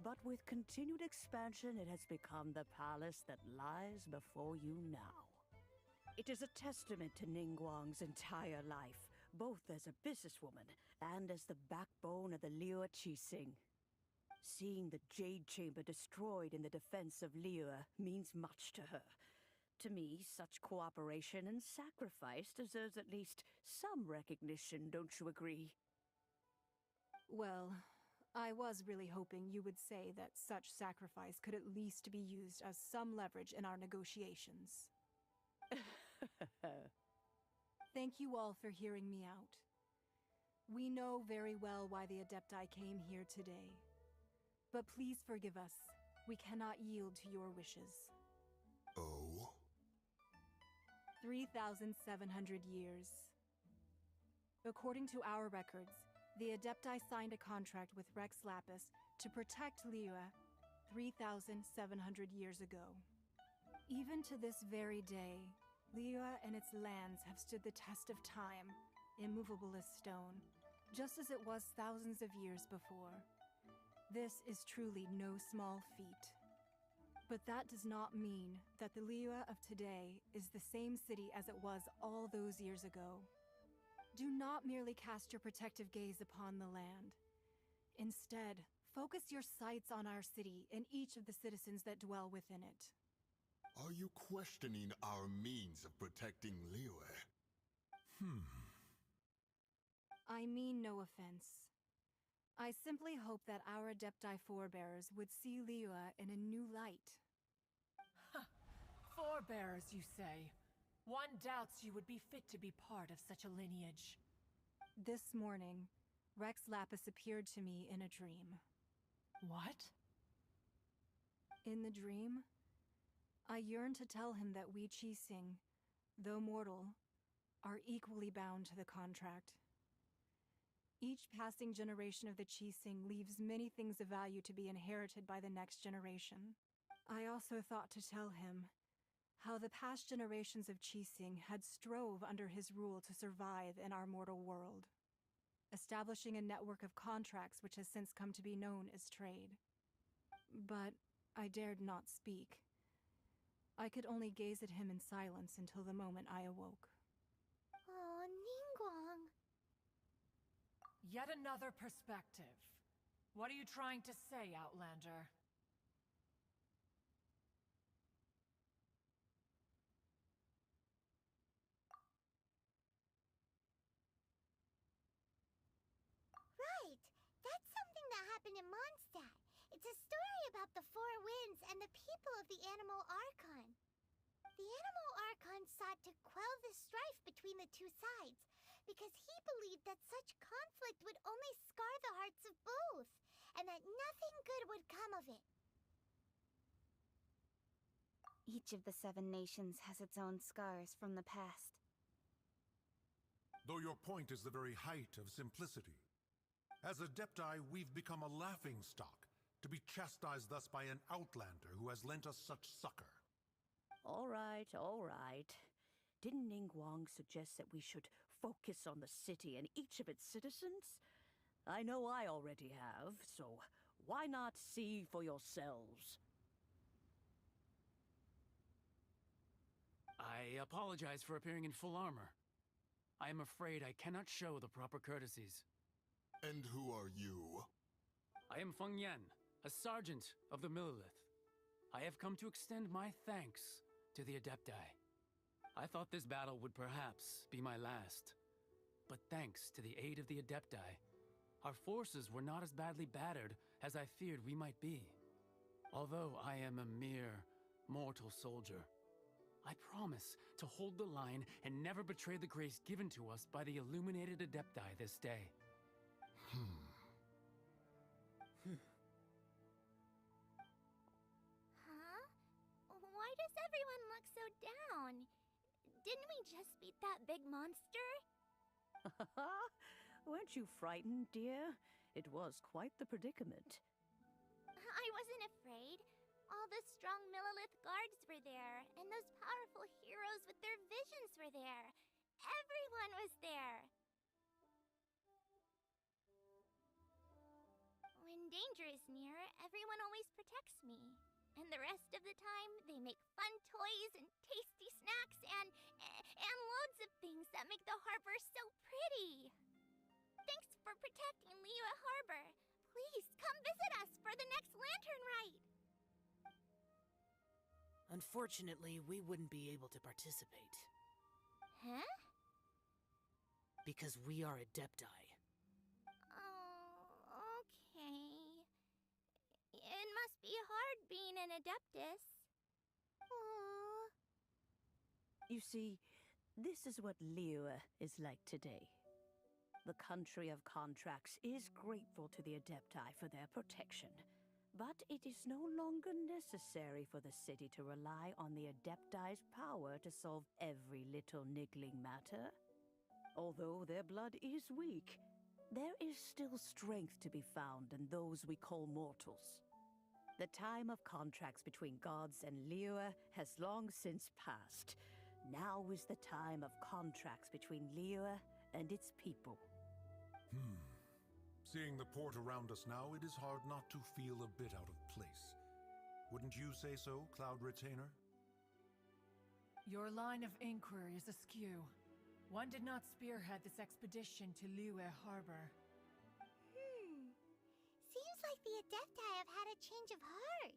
but with continued expansion it has become the palace that lies before you now. It is a testament to Ningguang's entire life, both as a businesswoman and as the backbone of the Liyue Qixing. Seeing the Jade Chamber destroyed in the defense of Liyue means much to her. To me, such cooperation and sacrifice deserves at least some recognition, don't you agree? Well, I was really hoping you would say that such sacrifice could at least be used as some leverage in our negotiations. Thank you all for hearing me out. We know very well why the Adepti came here today. But please forgive us. We cannot yield to your wishes. Oh? 3,700 years. According to our records, the Adepti signed a contract with Rex Lapis to protect Liyue 3,700 years ago. Even to this very day, Liyue and its lands have stood the test of time, immovable as stone, just as it was thousands of years before. This is truly no small feat. But that does not mean that the Liyue of today is the same city as it was all those years ago. Do not merely cast your protective gaze upon the land. Instead, focus your sights on our city and each of the citizens that dwell within it. Are you questioning our means of protecting Liyue? I mean no offense. I simply hope that our Adepti forebears would see Liyue in a new light. Forebears, you say? One doubts you would be fit to be part of such a lineage. This morning, Rex Lapis appeared to me in a dream. What? In the dream, I yearned to tell him that we Qixing, though mortal, are equally bound to the contract. Each passing generation of the Qixing leaves many things of value to be inherited by the next generation. I also thought to tell him how the past generations of Qixing had strove under his rule to survive in our mortal world, establishing a network of contracts which has since come to be known as trade. But I dared not speak. I could only gaze at him in silence until the moment I awoke. Oh, Ningguang. Yet another perspective. What are you trying to say, Outlander? Right! That's something that happened in Mondstadt. It's a story about the Four Winds and the people of the Animal Archon. The Animal Archon sought to quell the strife between the two sides, because he believed that such conflict would only scar the hearts of both, and that nothing good would come of it. Each of the 7 nations has its own scars from the past. Though your point is the very height of simplicity. As Adepti, we've become a laughingstock, to be chastised thus by an outlander who has lent us such succor. All right, all right. Didn't Ningguang suggest that we should focus on the city and each of its citizens? I know I already have, so why not see for yourselves? I apologize for appearing in full armor. I am afraid I cannot show the proper courtesies. And who are you? I am Feng Yan, a sergeant of the Millelith. I have come to extend my thanks to the Adepti. I thought this battle would perhaps be my last. But thanks to the aid of the Adepti, our forces were not as badly battered as I feared we might be. Although I am a mere mortal soldier, I promise to hold the line and never betray the grace given to us by the illuminated Adepti this day. Huh? Why does everyone look so down? Didn't we just beat that big monster? Weren't you frightened, dear? It was quite the predicament. I wasn't afraid. All the strong Millelith guards were there, and those powerful heroes with their visions were there. Everyone was there. When danger is near, everyone always protects me. And the rest of the time, they make fun toys and tasty snacks and loads of things that make the harbor so pretty. Thanks for protecting Liyue Harbor. Please come visit us for the next lantern rite. Unfortunately, we wouldn't be able to participate. Huh? Because we are Adepti. Oh, okay. It must be hard being an Adeptus. Aww. You see, this is what Liyue is like today. The country of contracts is grateful to the Adepti for their protection. But it is no longer necessary for the city to rely on the Adepti's power to solve every little niggling matter. Although their blood is weak, there is still strength to be found in those we call mortals. The time of contracts between gods and Liyue has long since passed. Now is the time of contracts between Liyue and its people. Seeing the port around us now, it is hard not to feel a bit out of place. Wouldn't you say so, Cloud Retainer? Your line of inquiry is askew. One did not spearhead this expedition to Liyue Harbor. Seems like the Adepti have had a change of heart.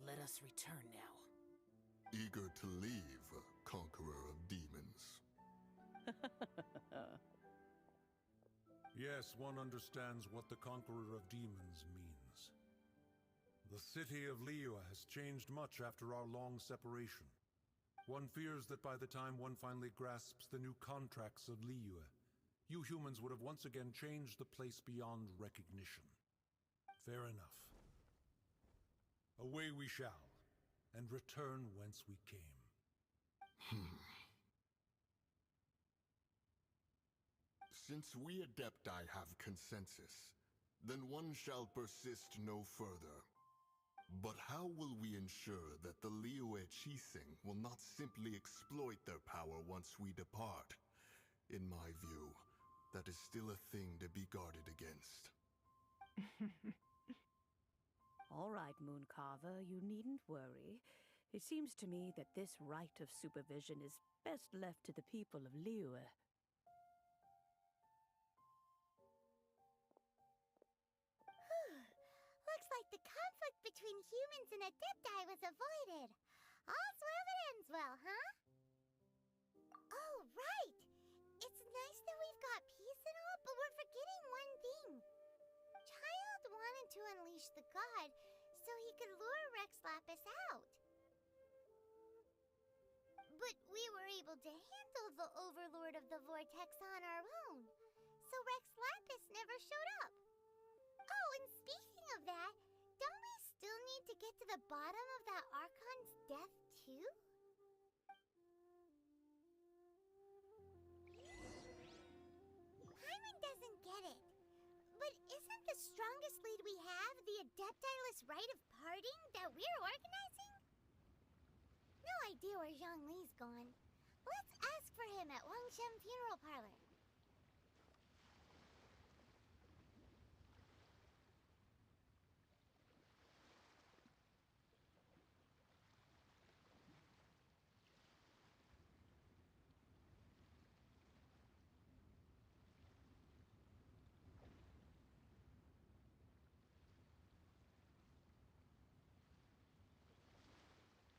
Let us return now. Eager to leave, Conqueror of Demons. Yes, one understands what the Conqueror of Demons means. The city of Liyue has changed much after our long separation. One fears that by the time one finally grasps the new contracts of Liyue, you humans would have once again changed the place beyond recognition. Fair enough. Away we shall, and return whence we came. Since we Adepti have consensus, then one shall persist no further. But how will we ensure that the Liyue Qixing will not simply exploit their power once we depart? In my view, that is still a thing to be guarded against. All right, Mooncarver, you needn't worry. It seems to me that this right of supervision is best left to the people of Liyue. Looks like the conflict between humans and Adepti was avoided. All's well that ends well, huh? Oh, right! It's nice that we've got peace and all, but we're forgetting one thing. unleash the god so he could lure Rex Lapis out. But we were able to handle the Overlord of the Vortex on our own, so Rex Lapis never showed up. Oh, and speaking of that, don't we still need to get to the bottom of that Archon's death, too? Paimon doesn't get it. But isn't the strongest lead we have the Adeptiless Rite of Parting that we're organizing? No idea where Zhongli's gone. Let's ask for him at Wangshen Funeral Parlor.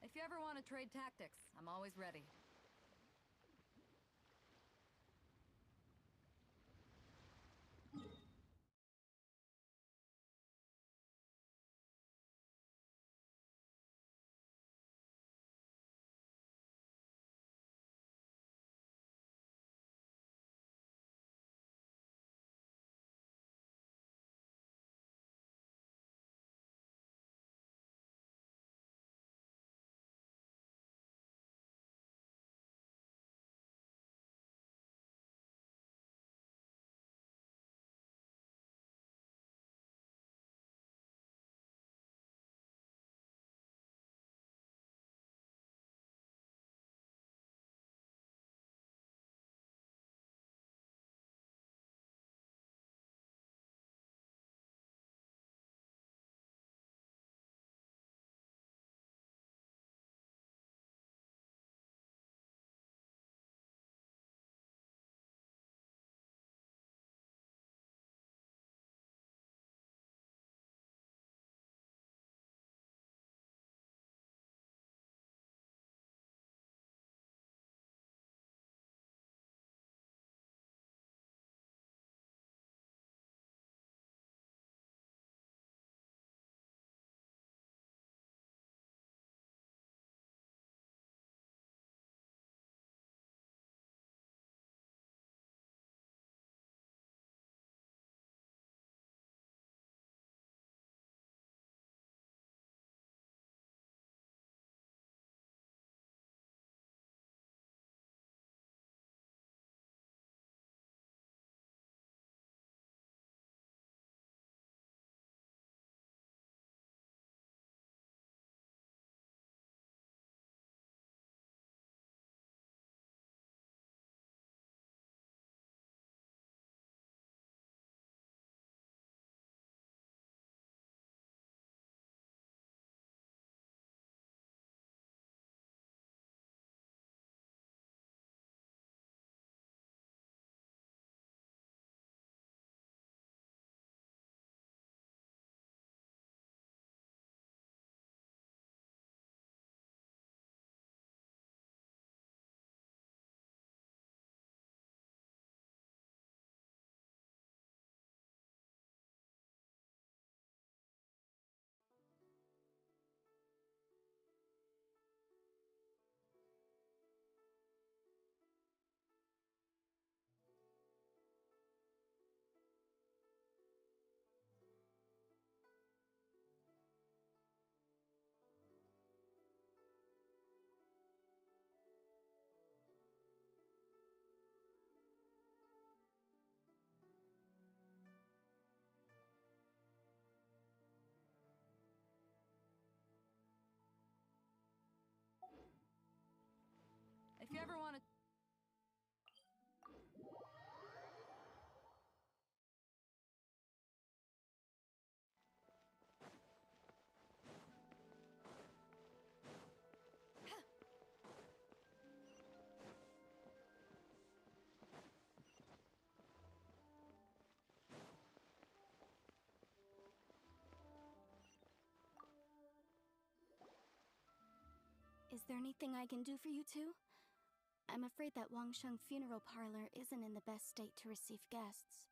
If you ever want to trade tactics, I'm always ready. If you ever want to... Is there anything I can do for you two? I'm afraid that Wangsheng Funeral Parlor isn't in the best state to receive guests.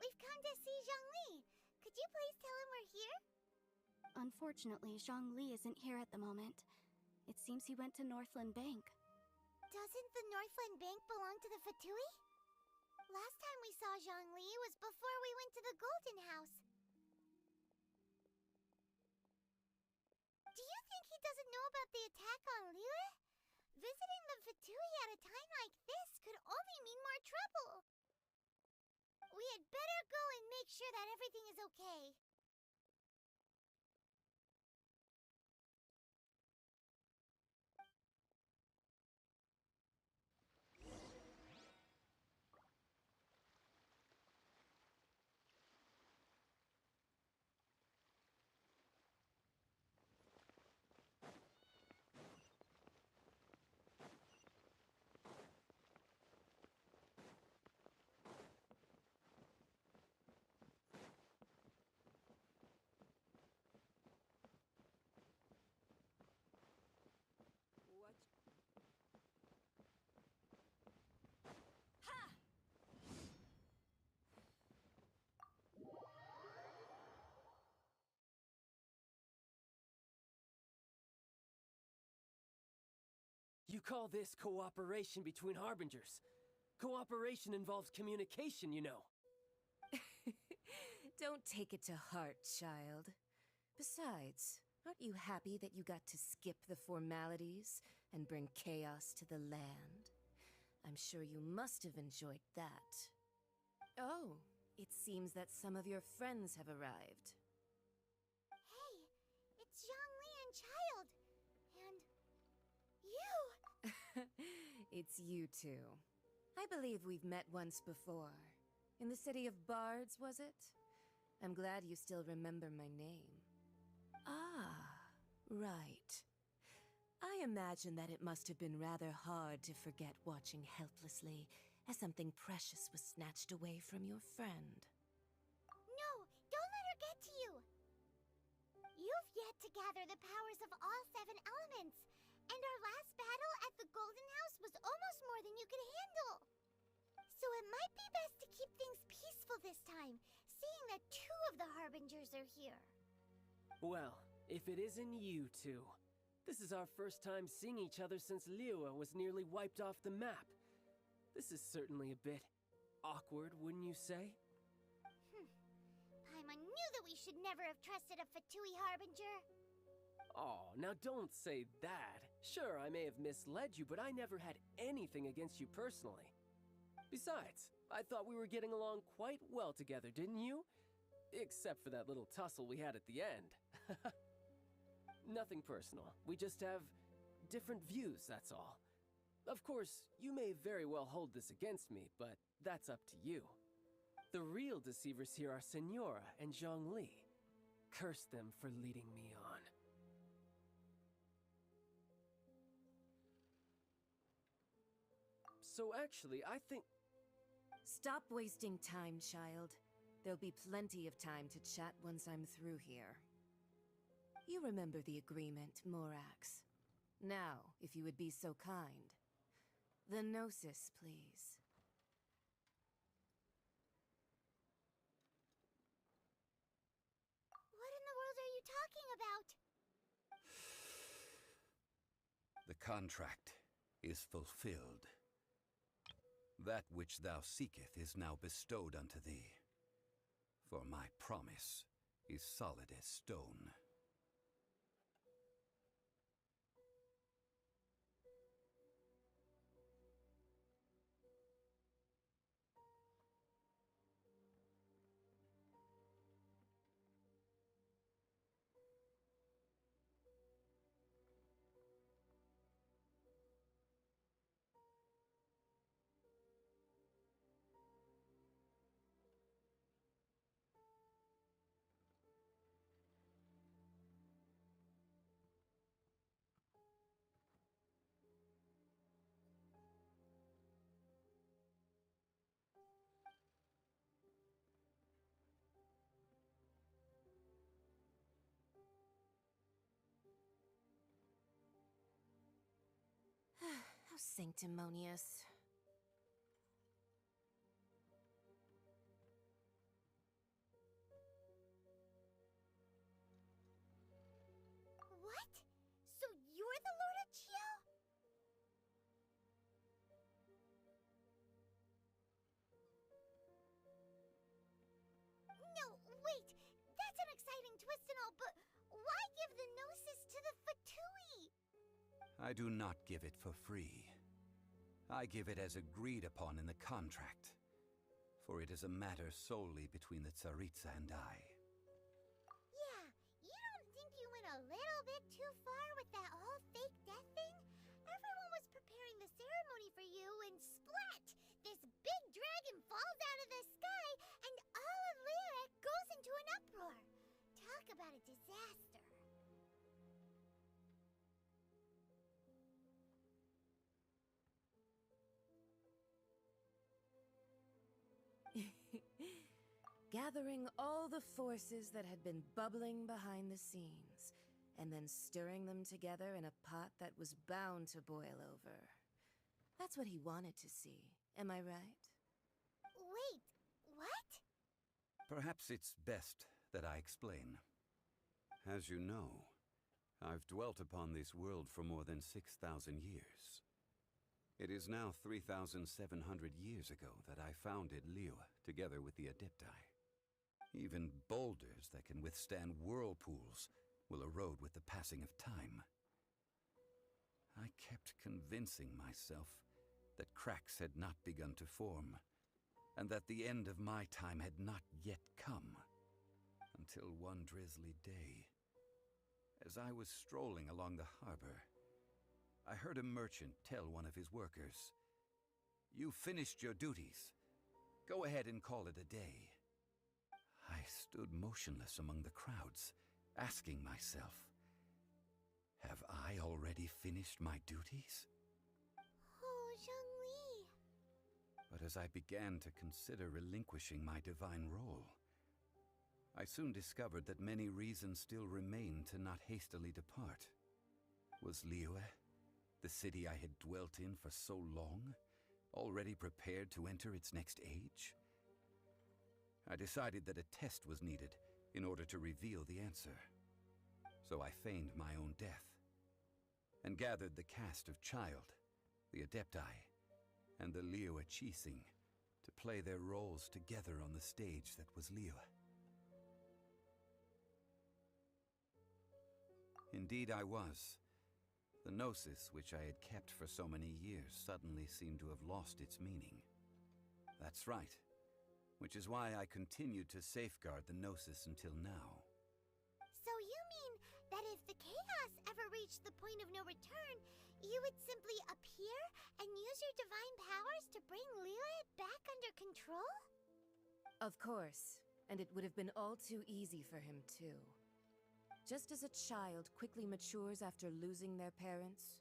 We've come to see Zhongli. Could Could you please tell him we're here? Unfortunately, Zhongli isn't here at the moment. It seems he went to Northland Bank. Doesn't the Northland Bank belong to the Fatui? Last time we saw Zhongli was before we went to the Golden House. Do you think he doesn't know about the attack on Liyue? Visiting the Fatui at a time like this could only mean more trouble. We had better go and make sure that everything is okay. You call this cooperation between Harbingers? Cooperation involves communication, you know. Don't take it to heart, child. Besides, aren't you happy that you got to skip the formalities and bring chaos to the land? I'm sure you must have enjoyed that. Oh, it seems that some of your friends have arrived. Hey, it's Zhongli and Child. And you! It's you two. I believe we've met once before. In the city of Bards, was it? I'm glad you still remember my name. Ah, right. I imagine that it must have been rather hard to forget watching helplessly as something precious was snatched away from your friend. No, don't let her get to you! You've yet to gather the powers of all 7 elements, and our last battle at the Golden House was almost more than you could handle. So it might be best to keep things peaceful this time, seeing that 2 of the Harbingers are here. Well, if it isn't you two. This is our first time seeing each other since Liyue was nearly wiped off the map. This is certainly a bit awkward, wouldn't you say? Paimon knew that we should never have trusted a Fatui Harbinger. Oh, now don't say that. Sure, I may have misled you, but I never had anything against you personally. Besides, I thought we were getting along quite well together, didn't you? Except for that little tussle we had at the end. Nothing personal. We just have different views, that's all. Of course, you may very well hold this against me, but that's up to you. The real deceivers here are Senora and Zhongli. Curse them for leading me on. So actually, I think... Stop wasting time, child. There'll be plenty of time to chat once I'm through here. You remember the agreement, Morax. Now, if you would be so kind. The Gnosis, please. What in the world are you talking about? The contract is fulfilled. That which thou seeketh is now bestowed unto thee. For my promise is solid as stone. How sanctimonious. twist and all, but why give the Gnosis to the Fatui? I do not give it for free. I give it as agreed upon in the contract, for it is a matter solely between the Tsaritsa and I. Yeah, you don't think you went a little bit too far with that whole fake death thing? Everyone was preparing the ceremony for you, and splat! This big dragon falls out of the sky, and all of Lyric goes into an uproar. Talk about a disaster. Gathering all the forces that had been bubbling behind the scenes, and then stirring them together in a pot that was bound to boil over. That's what he wanted to see, am I right? Wait, what? Perhaps it's best that I explain. As you know, I've dwelt upon this world for more than 6,000 years. It is now 3,700 years ago that I founded Liyue together with the Adepti. Even boulders that can withstand whirlpools will erode with the passing of time. I kept convincing myself that cracks had not begun to form, and that the end of my time had not yet come. Until one drizzly day, as I was strolling along the harbor, I heard a merchant tell one of his workers, "You've finished your duties. Go ahead and call it a day." I stood motionless among the crowds, asking myself, have I already finished my duties? Oh, Zhongli. But as I began to consider relinquishing my divine role, I soon discovered that many reasons still remained to not hastily depart. Was Liyue, the city I had dwelt in for so long, already prepared to enter its next age? I decided that a test was needed in order to reveal the answer. So I feigned my own death, and gathered the cast of Child, the Adepti, and the Liyue Qixing to play their roles together on the stage that was Liyue. Indeed I was. The Gnosis, which I had kept for so many years, suddenly seemed to have lost its meaning. That's right. Which is why I continued to safeguard the Gnosis until now. So you mean that if the chaos ever reached the point of no return, you would simply appear and use your divine powers to bring Liyue back under control? Of course, and it would have been all too easy for him too. Just as a child quickly matures after losing their parents,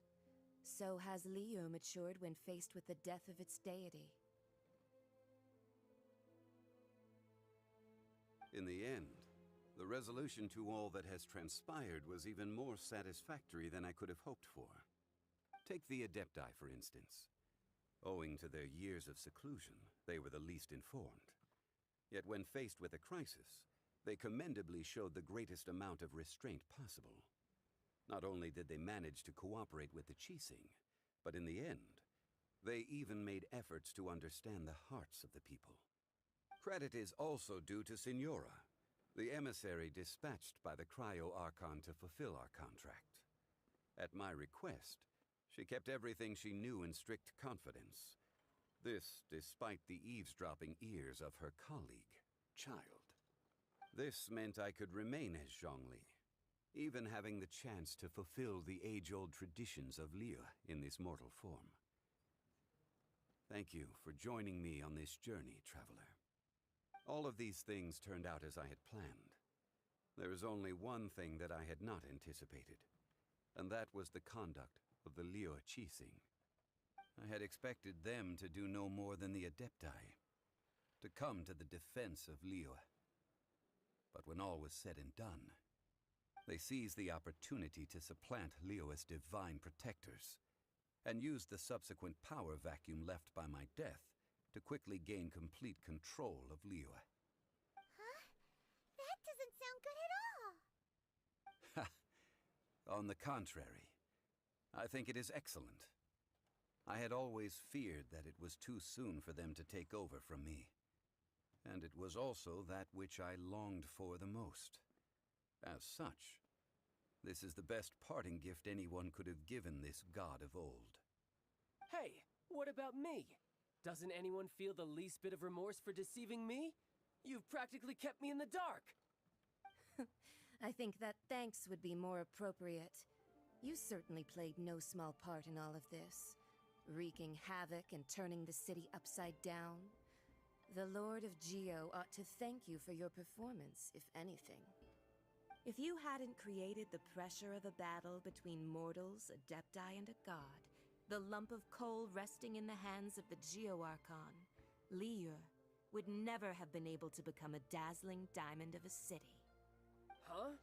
so has Liyue matured when faced with the death of its deity. In the end, the resolution to all that has transpired was even more satisfactory than I could have hoped for. Take the Adepti, for instance. Owing to their years of seclusion, they were the least informed. Yet when faced with a crisis, they commendably showed the greatest amount of restraint possible. Not only did they manage to cooperate with the Qixing, but in the end, they even made efforts to understand the hearts of the people. Credit is also due to Signora, the emissary dispatched by the Cryo-Archon to fulfill our contract. At my request, she kept everything she knew in strict confidence. This despite the eavesdropping ears of her colleague, Child. This meant I could remain as Zhongli, even having the chance to fulfill the age-old traditions of Liyue in this mortal form. Thank you for joining me on this journey, traveler. All of these things turned out as I had planned. There is only one thing that I had not anticipated, and that was the conduct of the Liyue Qixing. I had expected them to do no more than the Adepti, to come to the defense of Liyue. But when all was said and done, they seized the opportunity to supplant Liyue's divine protectors, and used the subsequent power vacuum left by my death to quickly gain complete control of Liyue. Huh? That doesn't sound good at all! Ha! On the contrary, I think it is excellent. I had always feared that it was too soon for them to take over from me. And it was also that which I longed for the most. As such, this is the best parting gift anyone could have given this god of old. Hey, what about me? Doesn't anyone feel the least bit of remorse for deceiving me? You've practically kept me in the dark! I think that thanks would be more appropriate. You certainly played no small part in all of this, wreaking havoc and turning the city upside down. The Lord of Geo ought to thank you for your performance, if anything. If you hadn't created the pressure of a battle between mortals, adepti, and a god, the lump of coal resting in the hands of the Geo-Archon, Liyue would never have been able to become a dazzling diamond of a city. Huh?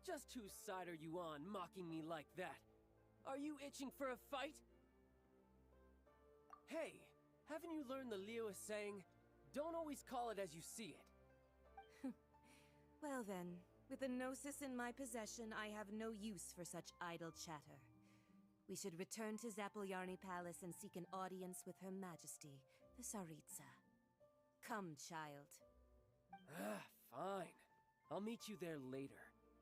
Just whose side are you on, mocking me like that? Are you itching for a fight? Hey, haven't you learned the Liyue saying, don't always call it as you see it? Well then, with the Gnosis in my possession, I have no use for such idle chatter. We should return to Zapoljarny Palace and seek an audience with Her Majesty, the Tsaritsa. Come, child. Fine. I'll meet you there later.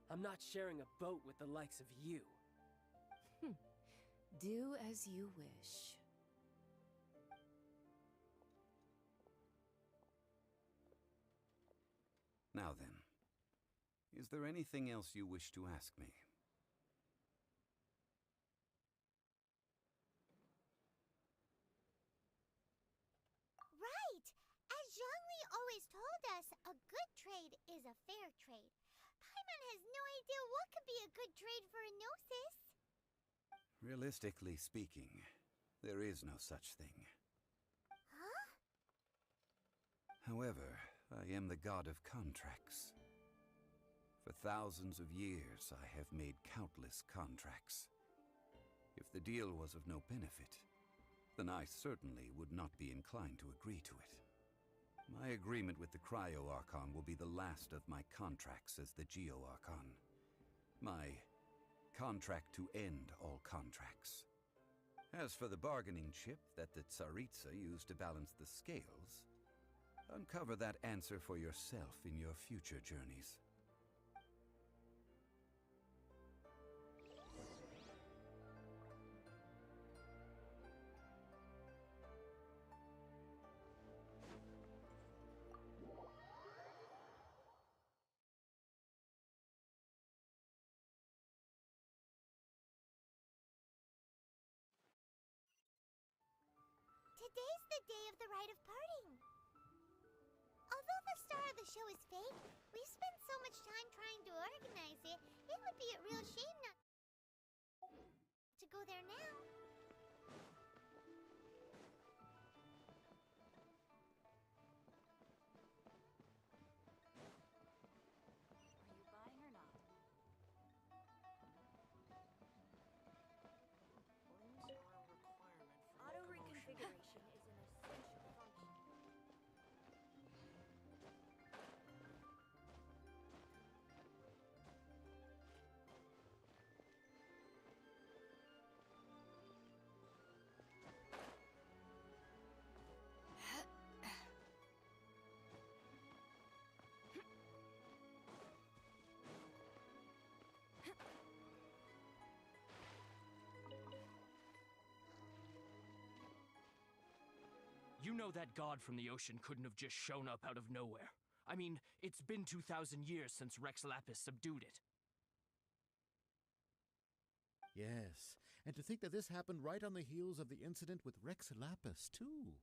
I'm not sharing a boat with the likes of you. Do as you wish. Now then, is there anything else you wish to ask me? Right! As Zhongli always told us, a good trade is a fair trade. Paimon has no idea what could be a good trade for a Gnosis. Realistically speaking, there is no such thing. Huh? However, I am the god of contracts. For thousands of years, I have made countless contracts. If the deal was of no benefit, then I certainly would not be inclined to agree to it. My agreement with the Cryo-Archon will be the last of my contracts as the Geo-Archon. My contract to end all contracts. As for the bargaining chip that the Tsaritsa used to balance the scales, uncover that answer for yourself in your future journeys. Today's the day of the rite of parting. Although the star of the show is fake, we've spent so much time trying to organize it, it would be a real shame not to go there now. Are you buying or not? Auto reconfiguration is an essential function. You know that god from the ocean couldn't have just shown up out of nowhere. I mean, it's been 2,000 years since Rex Lapis subdued it. Yes, and to think that this happened right on the heels of the incident with Rex Lapis, too.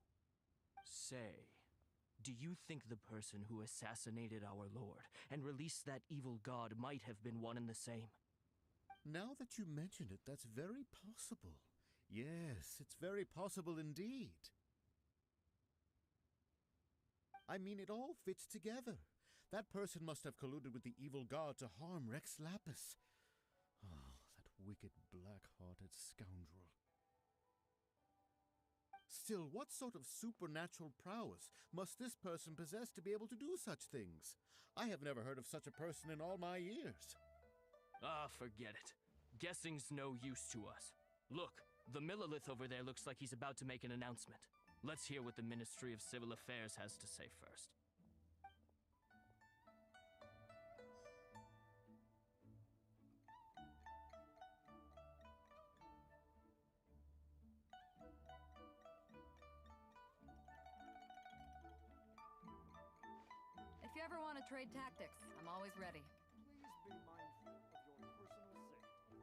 Say, do you think the person who assassinated our lord and released that evil god might have been one and the same? Now that you mention it, that's very possible. Yes, it's very possible indeed. I mean, it all fits together. That person must have colluded with the evil god to harm Rex Lapis. Oh, that wicked, black-hearted scoundrel. Still, what sort of supernatural prowess must this person possess to be able to do such things? I have never heard of such a person in all my years. Ah, forget it. Guessing's no use to us. Look, the Millilith over there looks like he's about to make an announcement. Let's hear what the Ministry of Civil Affairs has to say first. to trade tactics, I'm always ready. Please be mindful of your personal safety.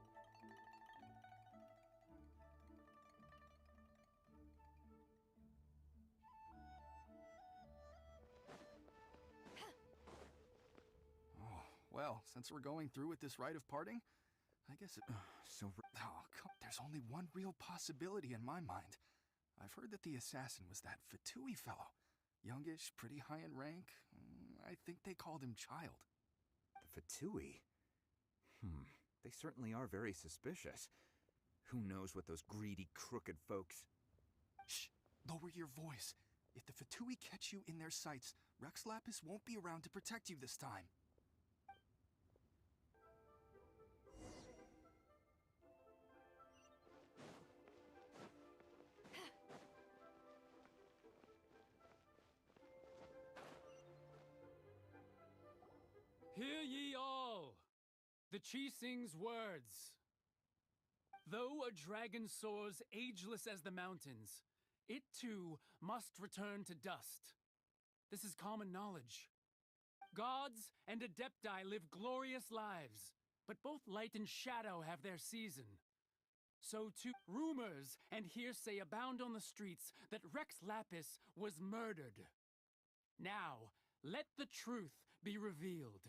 Oh, well, since we're going through with this rite of parting, I guess it... there's only one real possibility in my mind. I've heard that the assassin was that Fatui fellow. Youngish, pretty high in rank. I think they called him Child. The Fatui? They certainly are very suspicious. Who knows what those greedy, crooked folks... Shh! Lower your voice. If the Fatui catch you in their sights, Rex Lapis won't be around to protect you this time. Hear ye all! The Qixing's words. Though a dragon soars ageless as the mountains, it too must return to dust. This is common knowledge. Gods and Adepti live glorious lives, but both light and shadow have their season. So too, rumors and hearsay abound on the streets that Rex Lapis was murdered. Now, let the truth be revealed.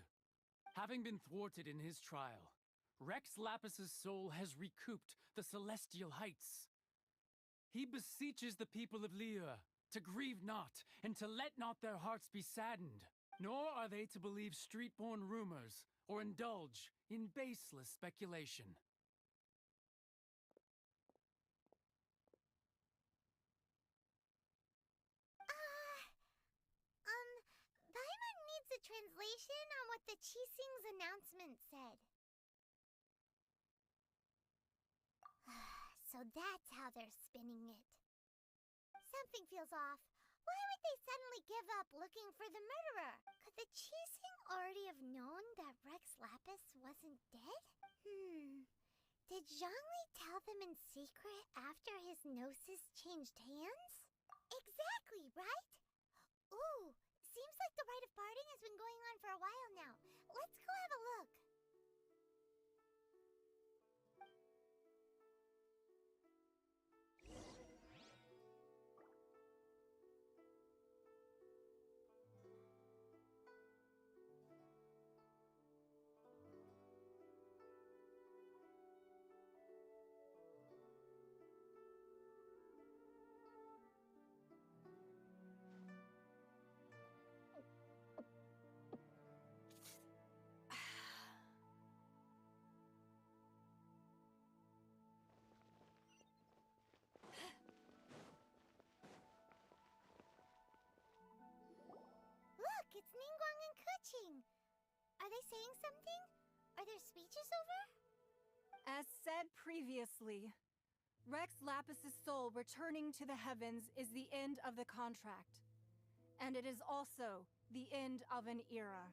Having been thwarted in his trial, Rex Lapis's soul has recouped the celestial heights. He beseeches the people of Liyue to grieve not and to let not their hearts be saddened, nor are they to believe street-born rumors or indulge in baseless speculation. Paimon needs a translation on what the Qixing's announcement said. So that's how they're spinning it. Something feels off. Why would they suddenly give up looking for the murderer? Could the Qixing already have known that Rex Lapis wasn't dead? Did Zhongli tell them in secret after his gnosis changed hands? Exactly, right? Ooh, seems like the rite of parting has been going on for a while now. Let's go have a look. Look, it's Ningguang and Keqing. Are they saying something? Are their speeches over? As said previously, Rex Lapis's soul returning to the heavens is the end of the contract. And it is also the end of an era.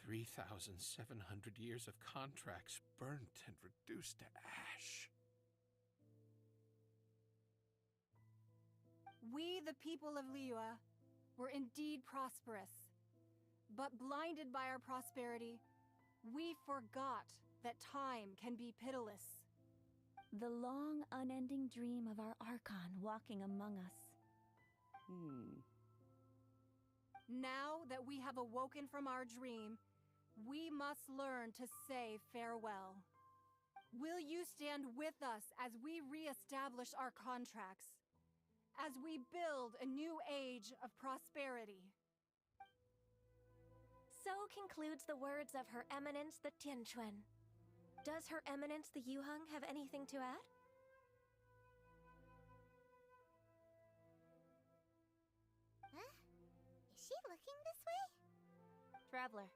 3,700 years of contracts burnt and reduced to ash. We, the people of Liyue, were indeed prosperous. But blinded by our prosperity, we forgot that time can be pitiless. The long, unending dream of our Archon walking among us. Now that we have awoken from our dream, we must learn to say farewell. Will you stand with us as we re-establish our contracts? As we build a new age of prosperity? So concludes the words of Her Eminence the Tianquan. Does Her Eminence the Yuheng have anything to add? Huh? Is she looking this way? Traveler.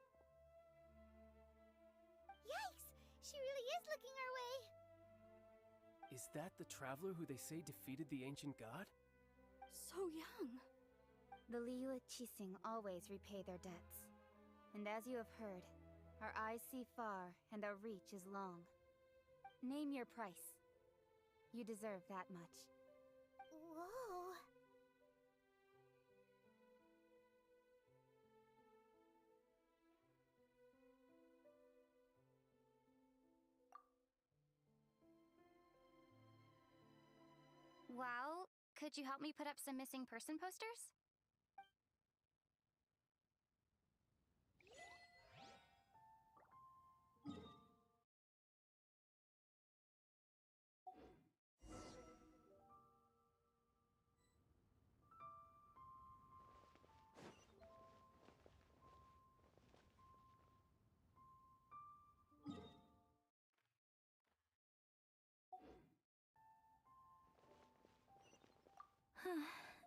Yikes! She really is looking our way! Is that the traveler who they say defeated the ancient god? So young. The Liyue Qixing always repay their debts. And as you have heard, our eyes see far and our reach is long. Name your price. You deserve that much. Whoa! Could you help me put up some missing person posters?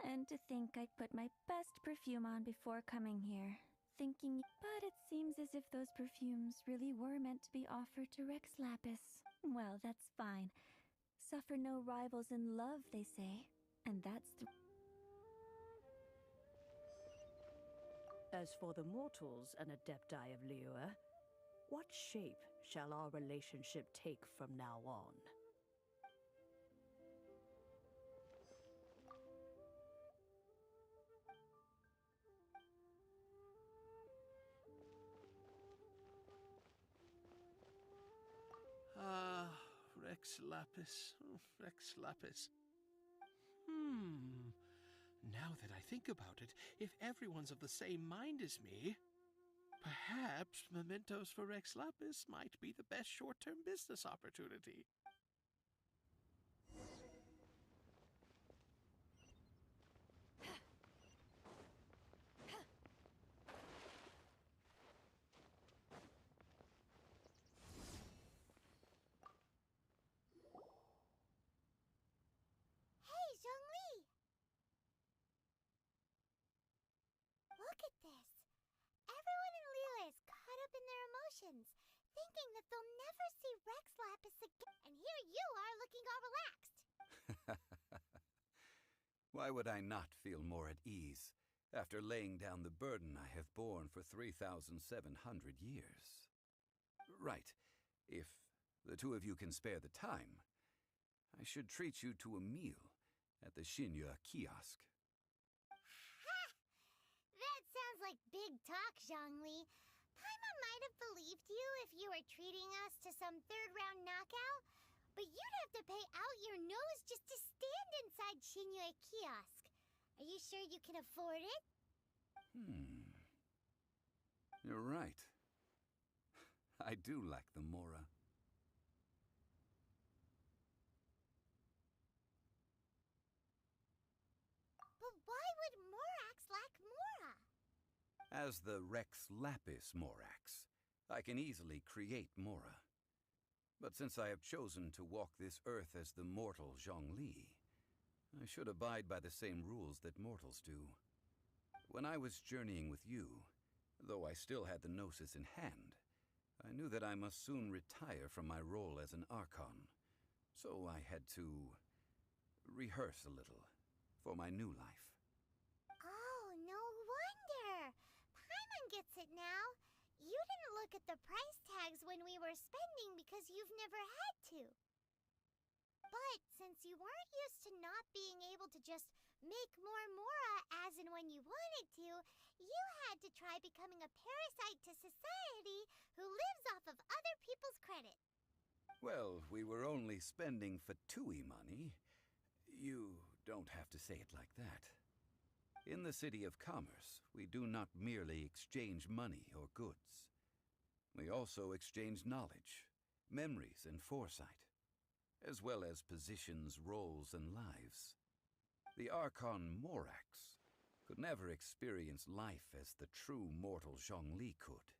And to think I'd put my best perfume on before coming here. Thinking, but it seems as if those perfumes really were meant to be offered to Rex Lapis. Well, that's fine. Suffer no rivals in love, they say. And that's the... As for the mortals and Adepti of Liyue, what shape shall our relationship take from now on? Rex Lapis. Oh, Rex Lapis. Now that I think about it, if everyone's of the same mind as me, perhaps mementos for Rex Lapis might be the best short-term business opportunity. Hey, Zhongli! Look at this. Everyone in Liyue is caught up in their emotions, thinking that they'll never see Rex Lapis again. And here you are looking all relaxed. Why would I not feel more at ease after laying down the burden I have borne for 3,700 years? Right. If the two of you can spare the time, I should treat you to a meal at the Xinyu kiosk. Ha! That sounds like big talk, Zhongli. Paimon might have believed you if you were treating us to some third-round knockout, but you'd have to pay out your nose just to stand inside Xinyu kiosk. Are you sure you can afford it? You're right. I do lack the Mora. But why would Morax lack Mora? As the Rex Lapis Morax, I can easily create Mora. But since I have chosen to walk this earth as the mortal Zhongli, I should abide by the same rules that mortals do. When I was journeying with you, though I still had the Gnosis in hand, I knew that I must soon retire from my role as an Archon. So I had to rehearse a little for my new life. Oh, no wonder. Paimon gets it now. You didn't look at the price tags when we were spending because you've never had to. But since you weren't used to not being able to just make more Mora as and when you wanted to, you had to try becoming a parasite to society who lives off of other people's credit. Well, we were only spending Fatui money. You don't have to say it like that. In the City of Commerce, we do not merely exchange money or goods. We also exchange knowledge, memories, and foresight, as well as positions, roles, and lives. The Archon Morax could never experience life as the true mortal Zhongli could,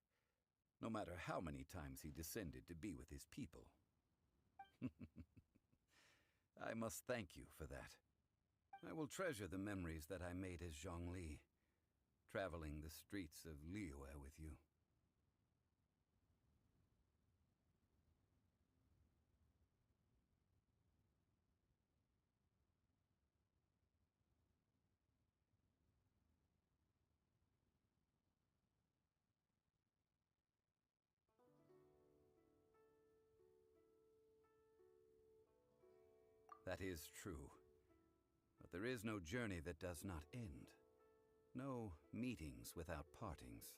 no matter how many times he descended to be with his people. I must thank you for that. I will treasure the memories that I made as Zhongli, traveling the streets of Liyue with you. That is true. But there is no journey that does not end. No meetings without partings.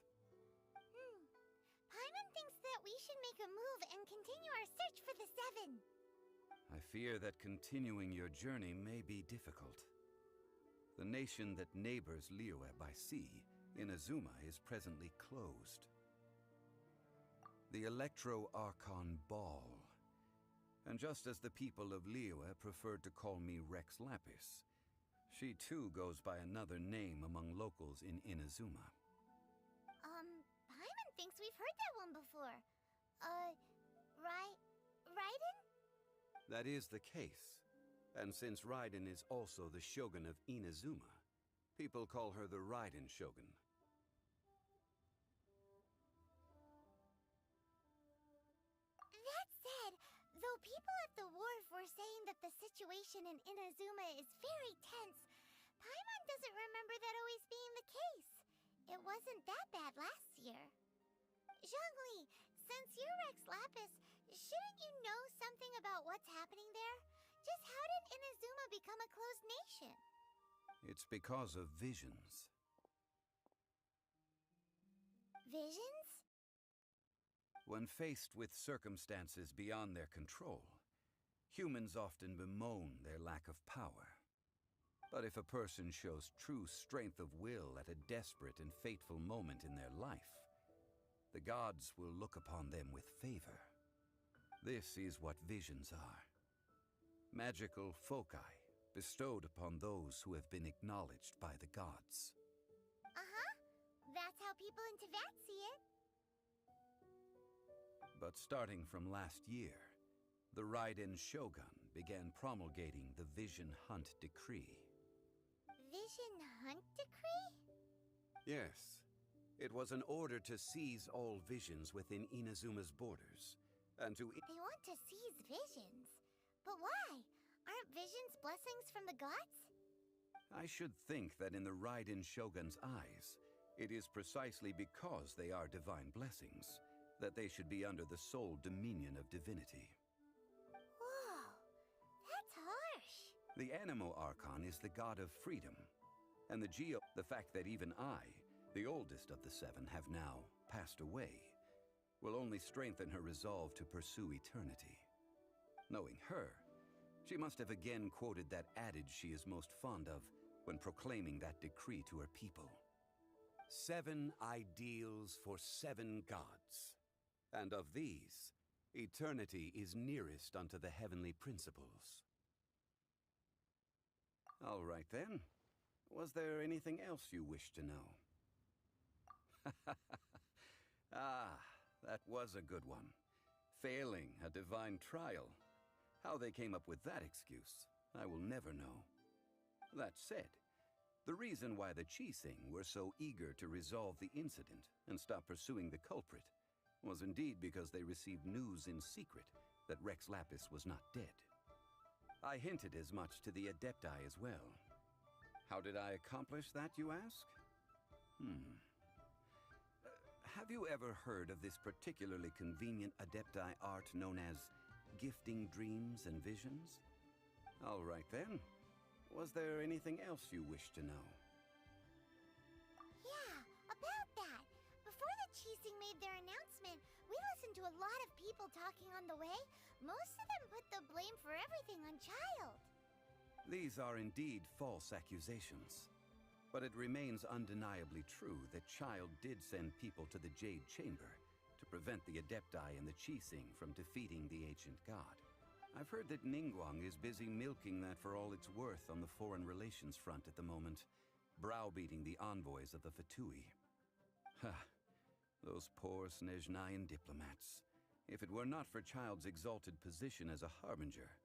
Paimon thinks that we should make a move and continue our search for the Seven. I fear that continuing your journey may be difficult. The nation that neighbors Liyue by sea, Inazuma, is presently closed. The Electro-Archon Ball. And just as the people of Liyue preferred to call me Rex Lapis, she too goes by another name among locals in Inazuma. Paimon thinks we've heard that one before. Raiden? That is the case. And since Raiden is also the Shogun of Inazuma, people call her the Raiden Shogun. That said, though people at the wharf were saying that the situation in Inazuma is very tense, Paimon doesn't remember that always being the case. It wasn't that bad last year. Zhongli, since you're Rex Lapis, shouldn't you know something about what's happening there? Just how did Inazuma become a closed nation? It's because of visions. Visions? When faced with circumstances beyond their control, humans often bemoan their lack of power. But if a person shows true strength of will at a desperate and fateful moment in their life, the gods will look upon them with favor. This is what visions are. Magical foci bestowed upon those who have been acknowledged by the gods. Uh-huh. That's how people in Teyvat see it. But starting from last year, the Raiden Shogun began promulgating the Vision Hunt Decree. Vision Hunt Decree? Yes. It was an order to seize all visions within Inazuma's borders, and to... They want to seize visions? But why? Aren't visions blessings from the gods? I should think that in the Raiden Shogun's eyes, it is precisely because they are divine blessings that they should be under the sole dominion of divinity. Whoa, that's harsh. The Animo Archon is the god of freedom, and the fact that even I, the oldest of the seven, have now passed away, will only strengthen her resolve to pursue eternity. Knowing her, she must have again quoted that adage she is most fond of when proclaiming that decree to her people. 7 ideals for 7 gods, and of these, eternity is nearest unto the heavenly principles. All right then. Was there anything else you wish to know? Ah, that was a good one. Failing a divine trial. How they came up with that excuse, I will never know. That said, the reason why the Qixing were so eager to resolve the incident and stop pursuing the culprit was indeed because they received news in secret that Rex Lapis was not dead. I hinted as much to the Adepti as well. How did I accomplish that, you ask? Have you ever heard of this particularly convenient Adepti art known as gifting dreams and visions? All right then. Was there anything else you wish to know? Yeah, about that. Before the Qixing made their announcement, we listened to a lot of people talking on the way. Most of them put the blame for everything on Child. These are indeed false accusations. But it remains undeniably true that Child did send people to the Jade Chamber to prevent the Adepti and the Qixing from defeating the ancient god. I've heard that Ningguang is busy milking that for all it's worth on the foreign relations front at the moment, browbeating the envoys of the Fatui. Ha! Those poor Snezhnayan diplomats. If it were not for Child's exalted position as a harbinger,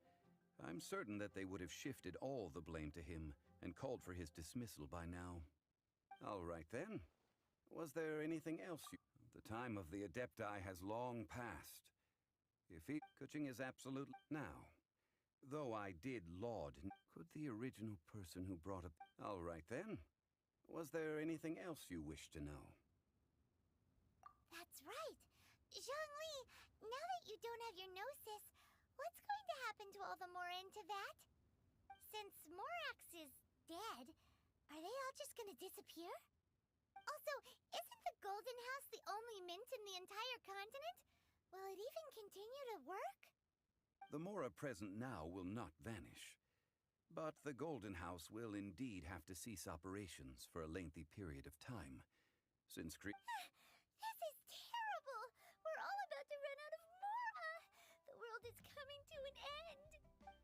I'm certain that they would have shifted all the blame to him and called for his dismissal by now. All right then. Was there anything else you... The time of the Adepti has long passed. If Kuching is absolute now. Though I did laud... Could the original person who brought up... All right then. Was there anything else you wish to know? That's right. Zhongli, now that you don't have your gnosis, what's going to happen to all the Mora in Teyvat? Since Morax is dead, are they all just gonna disappear? Also, isn't the Golden House the only mint in the entire continent? Will it even continue to work? The Mora present now will not vanish. But the Golden House will indeed have to cease operations for a lengthy period of time, since This is terrible! We're all about to run out of Mora! The world is coming to an end!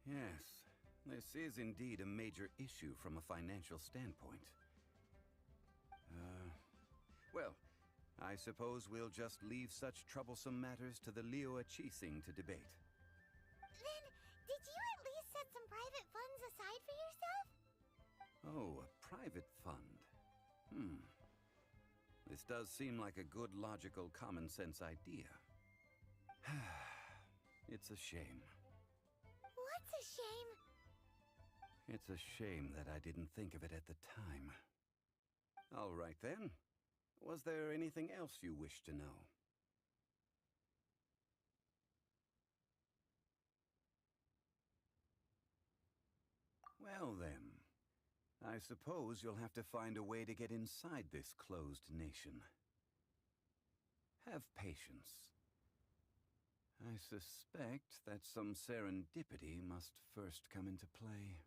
Yes, this is indeed a major issue from a financial standpoint. Well, I suppose we'll just leave such troublesome matters to the Liyue Qixing to debate. Then, did you at least set some private funds aside for yourself? Oh, a private fund. This does seem like a good, logical, common-sense idea. It's a shame. What's a shame? It's a shame that I didn't think of it at the time. All right, then. Was there anything else you wish to know? Well, then. I suppose you'll have to find a way to get inside this closed nation. Have patience. I suspect that some serendipity must first come into play.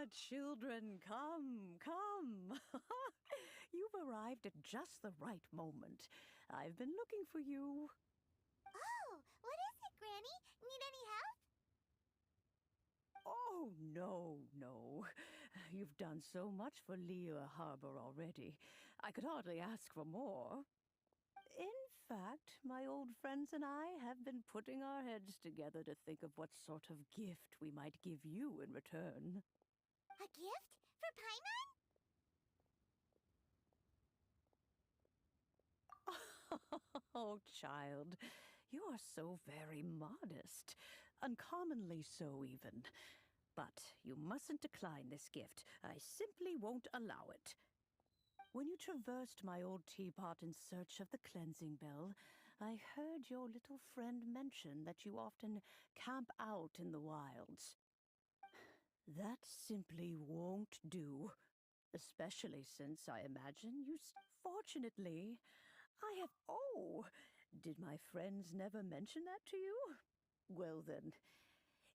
Children, come. You've arrived at just the right moment. I've been looking for you. Oh, what is it, Granny? Need any help? Oh, no. You've done so much for Liyue Harbor already. I could hardly ask for more. In fact, my old friends and I have been putting our heads together to think of what sort of gift we might give you in return. A gift? For Paimon? Oh, child, you are so very modest. Uncommonly so, even. But you mustn't decline this gift. I simply won't allow it. When you traversed my old teapot in search of the cleansing bell, I heard your little friend mention that you often camp out in the wilds. That simply won't do. Especially since I imagine you fortunately, I have... Oh! Did my friends never mention that to you? Well then,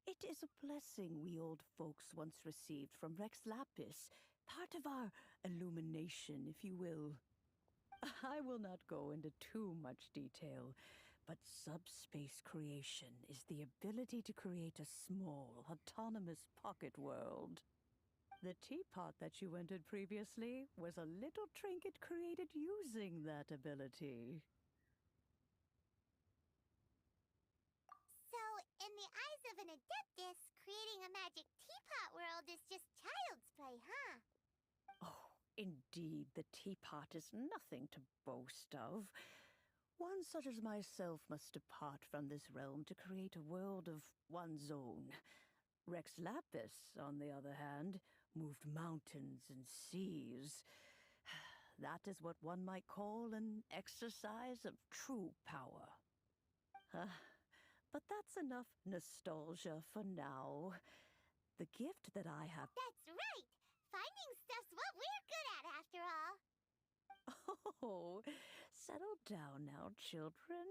it is a blessing we old folks once received from Rex Lapis, part of our illumination, if you will. I will not go into too much detail, but subspace creation is the ability to create a small, autonomous pocket world. The teapot that you entered previously was a little trinket created using that ability. So, in the eyes of an Adeptus, creating a magic teapot world is just child's play, huh? Oh, indeed, the teapot is nothing to boast of. One such as myself must depart from this realm to create a world of one's own. Rex Lapis, on the other hand, moved mountains and seas. That is what one might call an exercise of true power. But that's enough nostalgia for now. The gift that I have... That's right! Finding stuff's what we're good at, after all. Oh, settle down now, children.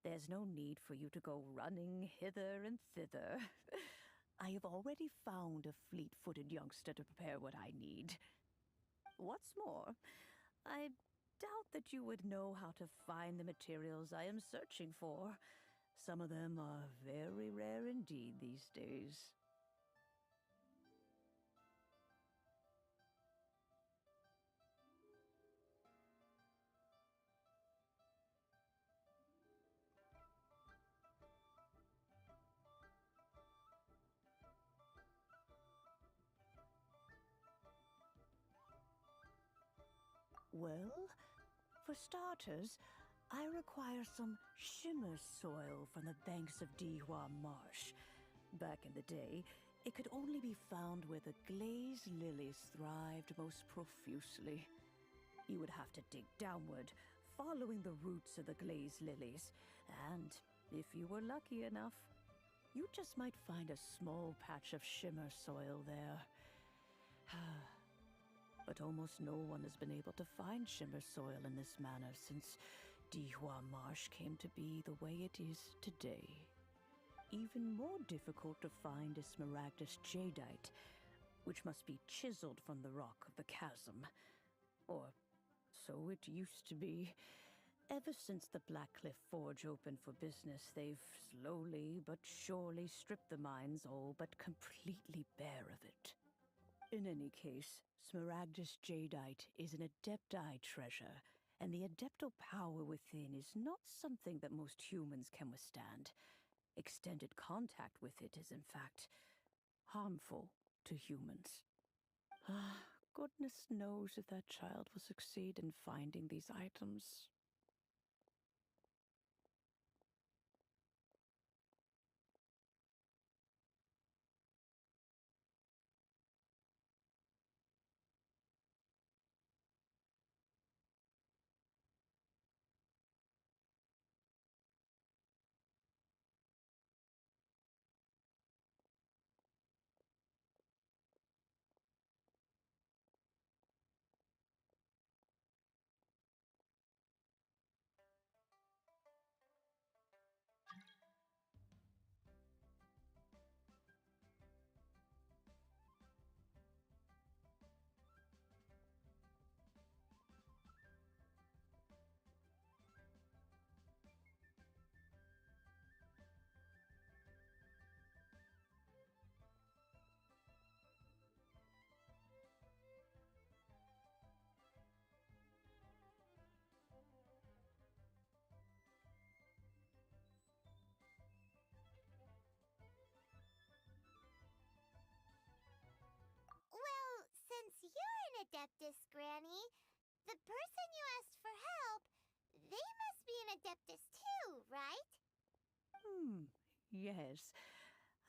There's no need for you to go running hither and thither. I have already found a fleet-footed youngster to prepare what I need. What's more, I doubt that you would know how to find the materials I am searching for. Some of them are very rare indeed these days. Well, for starters, I require some shimmer soil from the banks of Dihua Marsh. Back in the day, it could only be found where the glazed lilies thrived most profusely. You would have to dig downward, following the roots of the glazed lilies, and if you were lucky enough, you just might find a small patch of shimmer soil there. But almost no one has been able to find shimmer soil in this manner since Dihua Marsh came to be the way it is today. Even more difficult to find is smaragdus jadeite, which must be chiseled from the rock of the chasm. Or so it used to be. Ever since the Blackcliff Forge opened for business, they've slowly but surely stripped the mines all but completely bare of it. In any case, smaragdus jadeite is an Adepti treasure, and the Adeptal power within is not something that most humans can withstand. Extended contact with it is, in fact, harmful to humans. Goodness knows if that child will succeed in finding these items. Well, since you're an Adeptus, Granny, the person you asked for help, they must be an Adeptus too, right? Yes.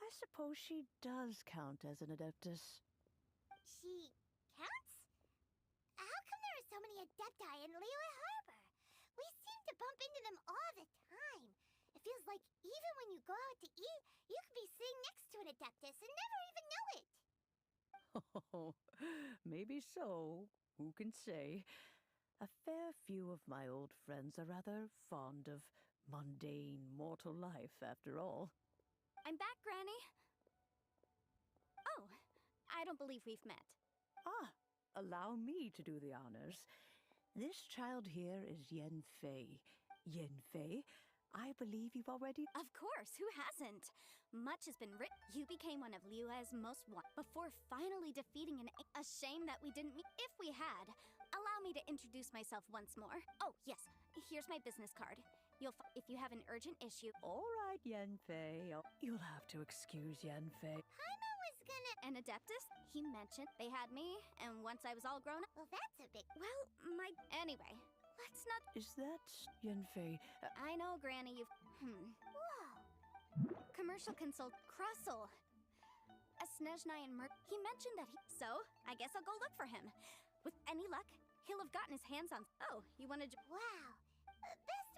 I suppose she does count as an Adeptus. She counts? How come there are so many Adepti in Liyue Harbor? We seem to bump into them all the time. It feels like even when you go out to eat, you could be sitting next to an Adeptus and never even know it. Oh, maybe so. Who can say? A fair few of my old friends are rather fond of mundane mortal life, after all. I'm back, Granny. Oh, I don't believe we've met. Allow me to do the honors. This child here is Yen Fei. Yen Fei, I believe you've already... Of course, who hasn't? Much has been written. You became one of Liyue's most wanted before finally defeating a shame that we didn't meet. If we had, allow me to introduce myself once more. Oh, yes, here's my business card. If you have an urgent issue... All right, Yen Fei. You'll have to excuse Yen Fei. Paimon was gonna... An Adeptus? He mentioned they had me, and once I was all grown up... Well, that's a bit... Well, Anyway, let's not... Is that Yen Fei? I know, Granny, you've... Whoa. Commercial consult... Krustle. A Snezhnai and Merc... He mentioned that he... So, I guess I'll go look for him. With any luck, he'll have gotten his hands on... Oh, you wanna... Wow. Best...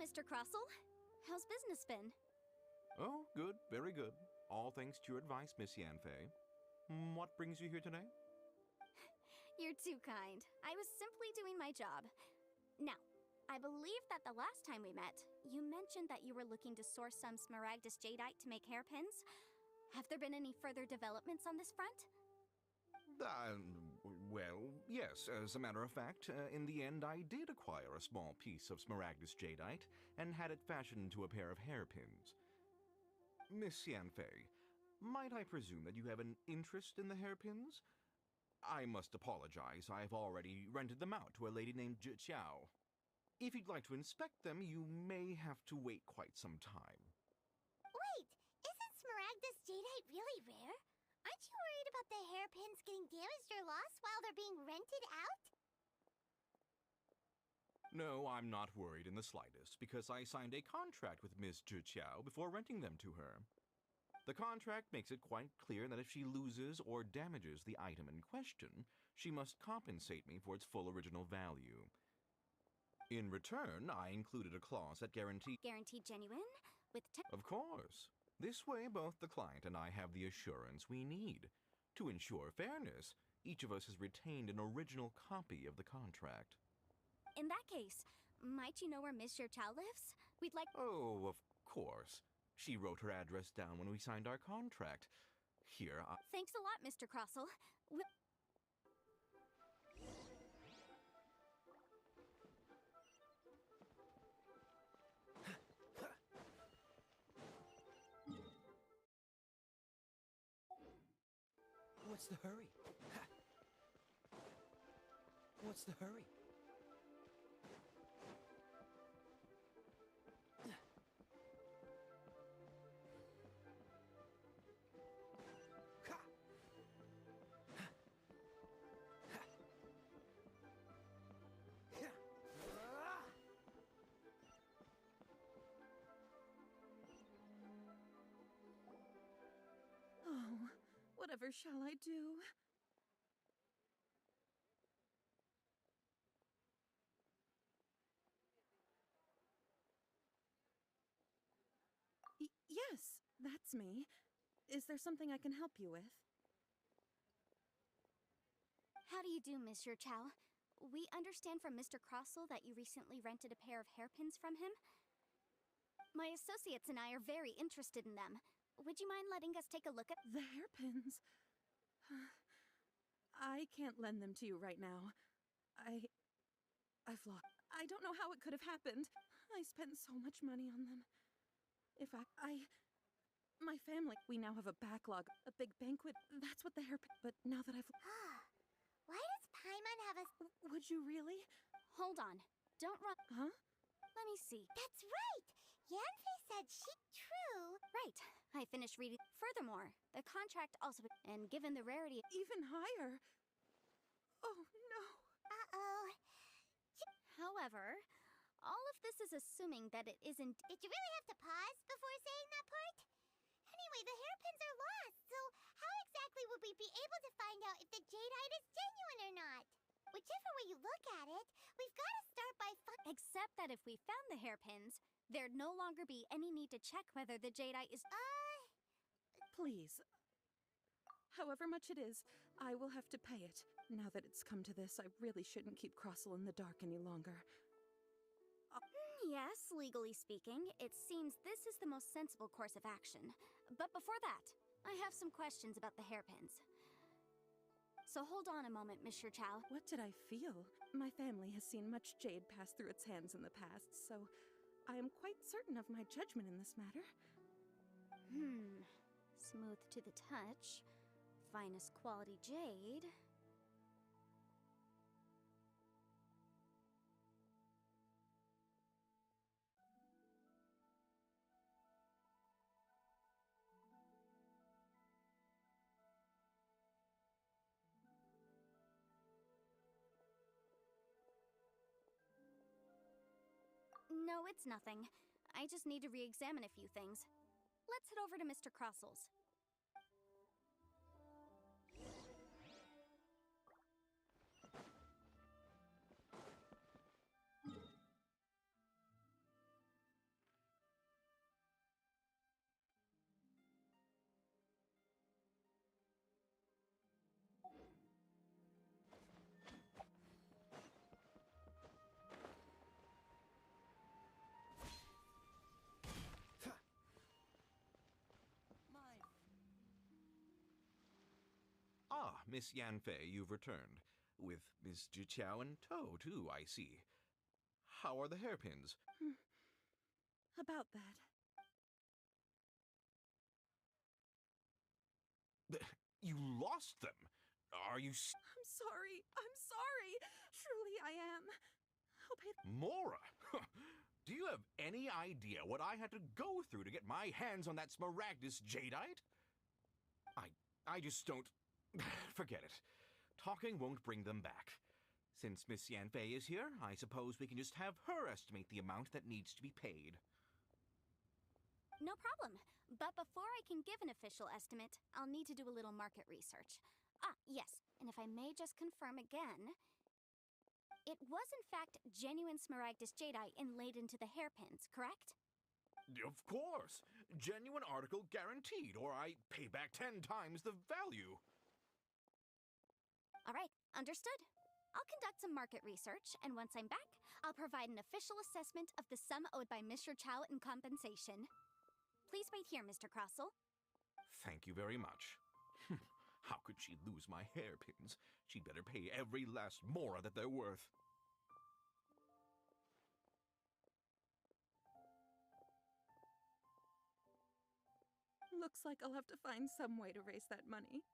Mr. Crossell. How's business been? Oh, good, very good. All thanks to your advice, Miss Yanfei. What brings you here today? You're too kind. I was simply doing my job. Now, I believe that the last time we met, you mentioned that you were looking to source some Smaragdus jadeite to make hairpins. Have there been any further developments on this front? Well, yes. As a matter of fact, in the end, I did acquire a small piece of Smaragdus jadeite and had it fashioned into a pair of hairpins. Miss Yanfei, might I presume that you have an interest in the hairpins? I must apologize. I've already rented them out to a lady named Chiao. If you'd like to inspect them, you may have to wait quite some time. Wait, isn't Smaragdus jadeite really rare? Aren't you worried about the hairpins getting damaged or lost while they're being rented out? No, I'm not worried in the slightest, because I signed a contract with Miss Chiao before renting them to her. The contract makes it quite clear that if she loses or damages the item in question, she must compensate me for its full original value. In return, I included a clause that guaranteed genuine? With Of course. This way, both the client and I have the assurance we need. To ensure fairness, each of us has retained an original copy of the contract. In that case, might you know where Miss Chow lives? We'd like— Oh, of course. She wrote her address down when we signed our contract. Here, Thanks a lot, Mr. Crossell. What's the hurry? What's the hurry? Oh, whatever shall I do? Yes, that's me. Is there something I can help you with? How do you do, Monsieur Chow? We understand from Mr. Crossell that you recently rented a pair of hairpins from him. My associates and I are very interested in them. Would you mind letting us take a look at— The hairpins? I can't lend them to you right now. I've lost— I don't know how it could have happened. I spent so much money on them. If my family, we now have a backlog, a big banquet. That's what the hairpin— But now that I've— Why does Paimon have a— Would you really? Hold on. Don't run— Huh? Let me see. That's right! Yanfei said she— True. Right. I finished reading. Furthermore, the contract also— And given the rarity— Even higher. Oh, no. Uh-oh. However, all of this is assuming that it isn't— Did you really have to pause before saying that part? Anyway, the hairpins are lost, so how exactly would we be able to find out if the jadeite is genuine or not? Whichever way you look at it, we've got to start by Except that if we found the hairpins, there'd no longer be any need to check whether the jadeite is— Please. However much it is, I will have to pay it. Now that it's come to this, I really shouldn't keep Crossell in the dark any longer. Yes, legally speaking, it seems this is the most sensible course of action. But before that, I have some questions about the hairpins. So hold on a moment, Monsieur Chow. What did I feel? My family has seen much jade pass through its hands in the past, so I am quite certain of my judgment in this matter. Smooth to the touch. Finest quality jade. No, it's nothing. I just need to re-examine a few things. Let's head over to Mr. Crossell's. Miss Yanfei, you've returned. With Miss Jiqiao in tow, too, I see. How are the hairpins? About that. You lost them! Are you I'm sorry. I'm sorry. Truly, I am. I'll pay. Mora! Do you have any idea what I had to go through to get my hands on that Smaragdus jadeite? I just don't... Forget it. Talking won't bring them back. Since Miss Yanfei is here, I suppose we can just have her estimate the amount that needs to be paid. No problem. But before I can give an official estimate, I'll need to do a little market research. Ah, yes, and if I may just confirm again, it was in fact genuine Smaragdus jadeite inlaid into the hairpins, correct? Of course! Genuine article guaranteed, or I pay back 10 times the value. All right, understood. I'll conduct some market research, and once I'm back, I'll provide an official assessment of the sum owed by Mr. Chow in compensation. Please wait here, Mr. Crossel. Thank you very much. How could she lose my hairpins? She'd better pay every last mora that they're worth. Looks like I'll have to find some way to raise that money.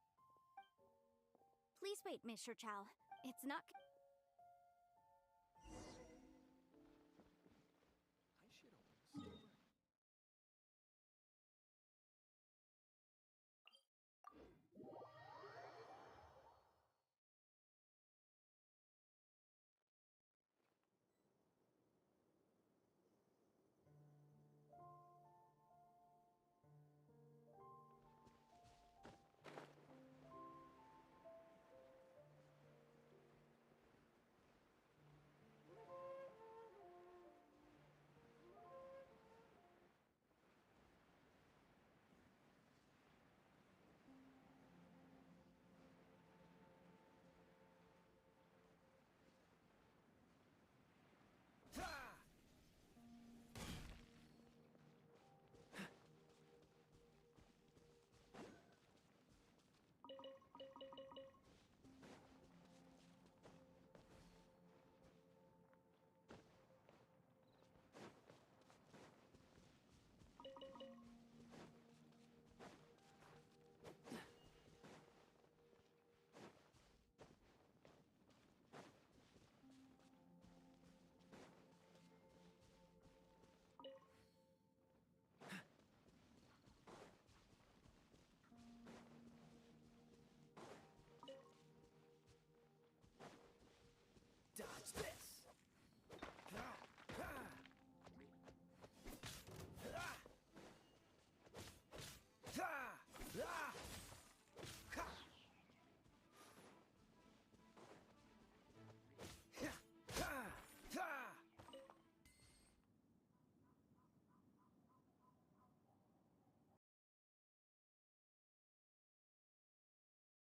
Please wait, Mr. Chow. It's not...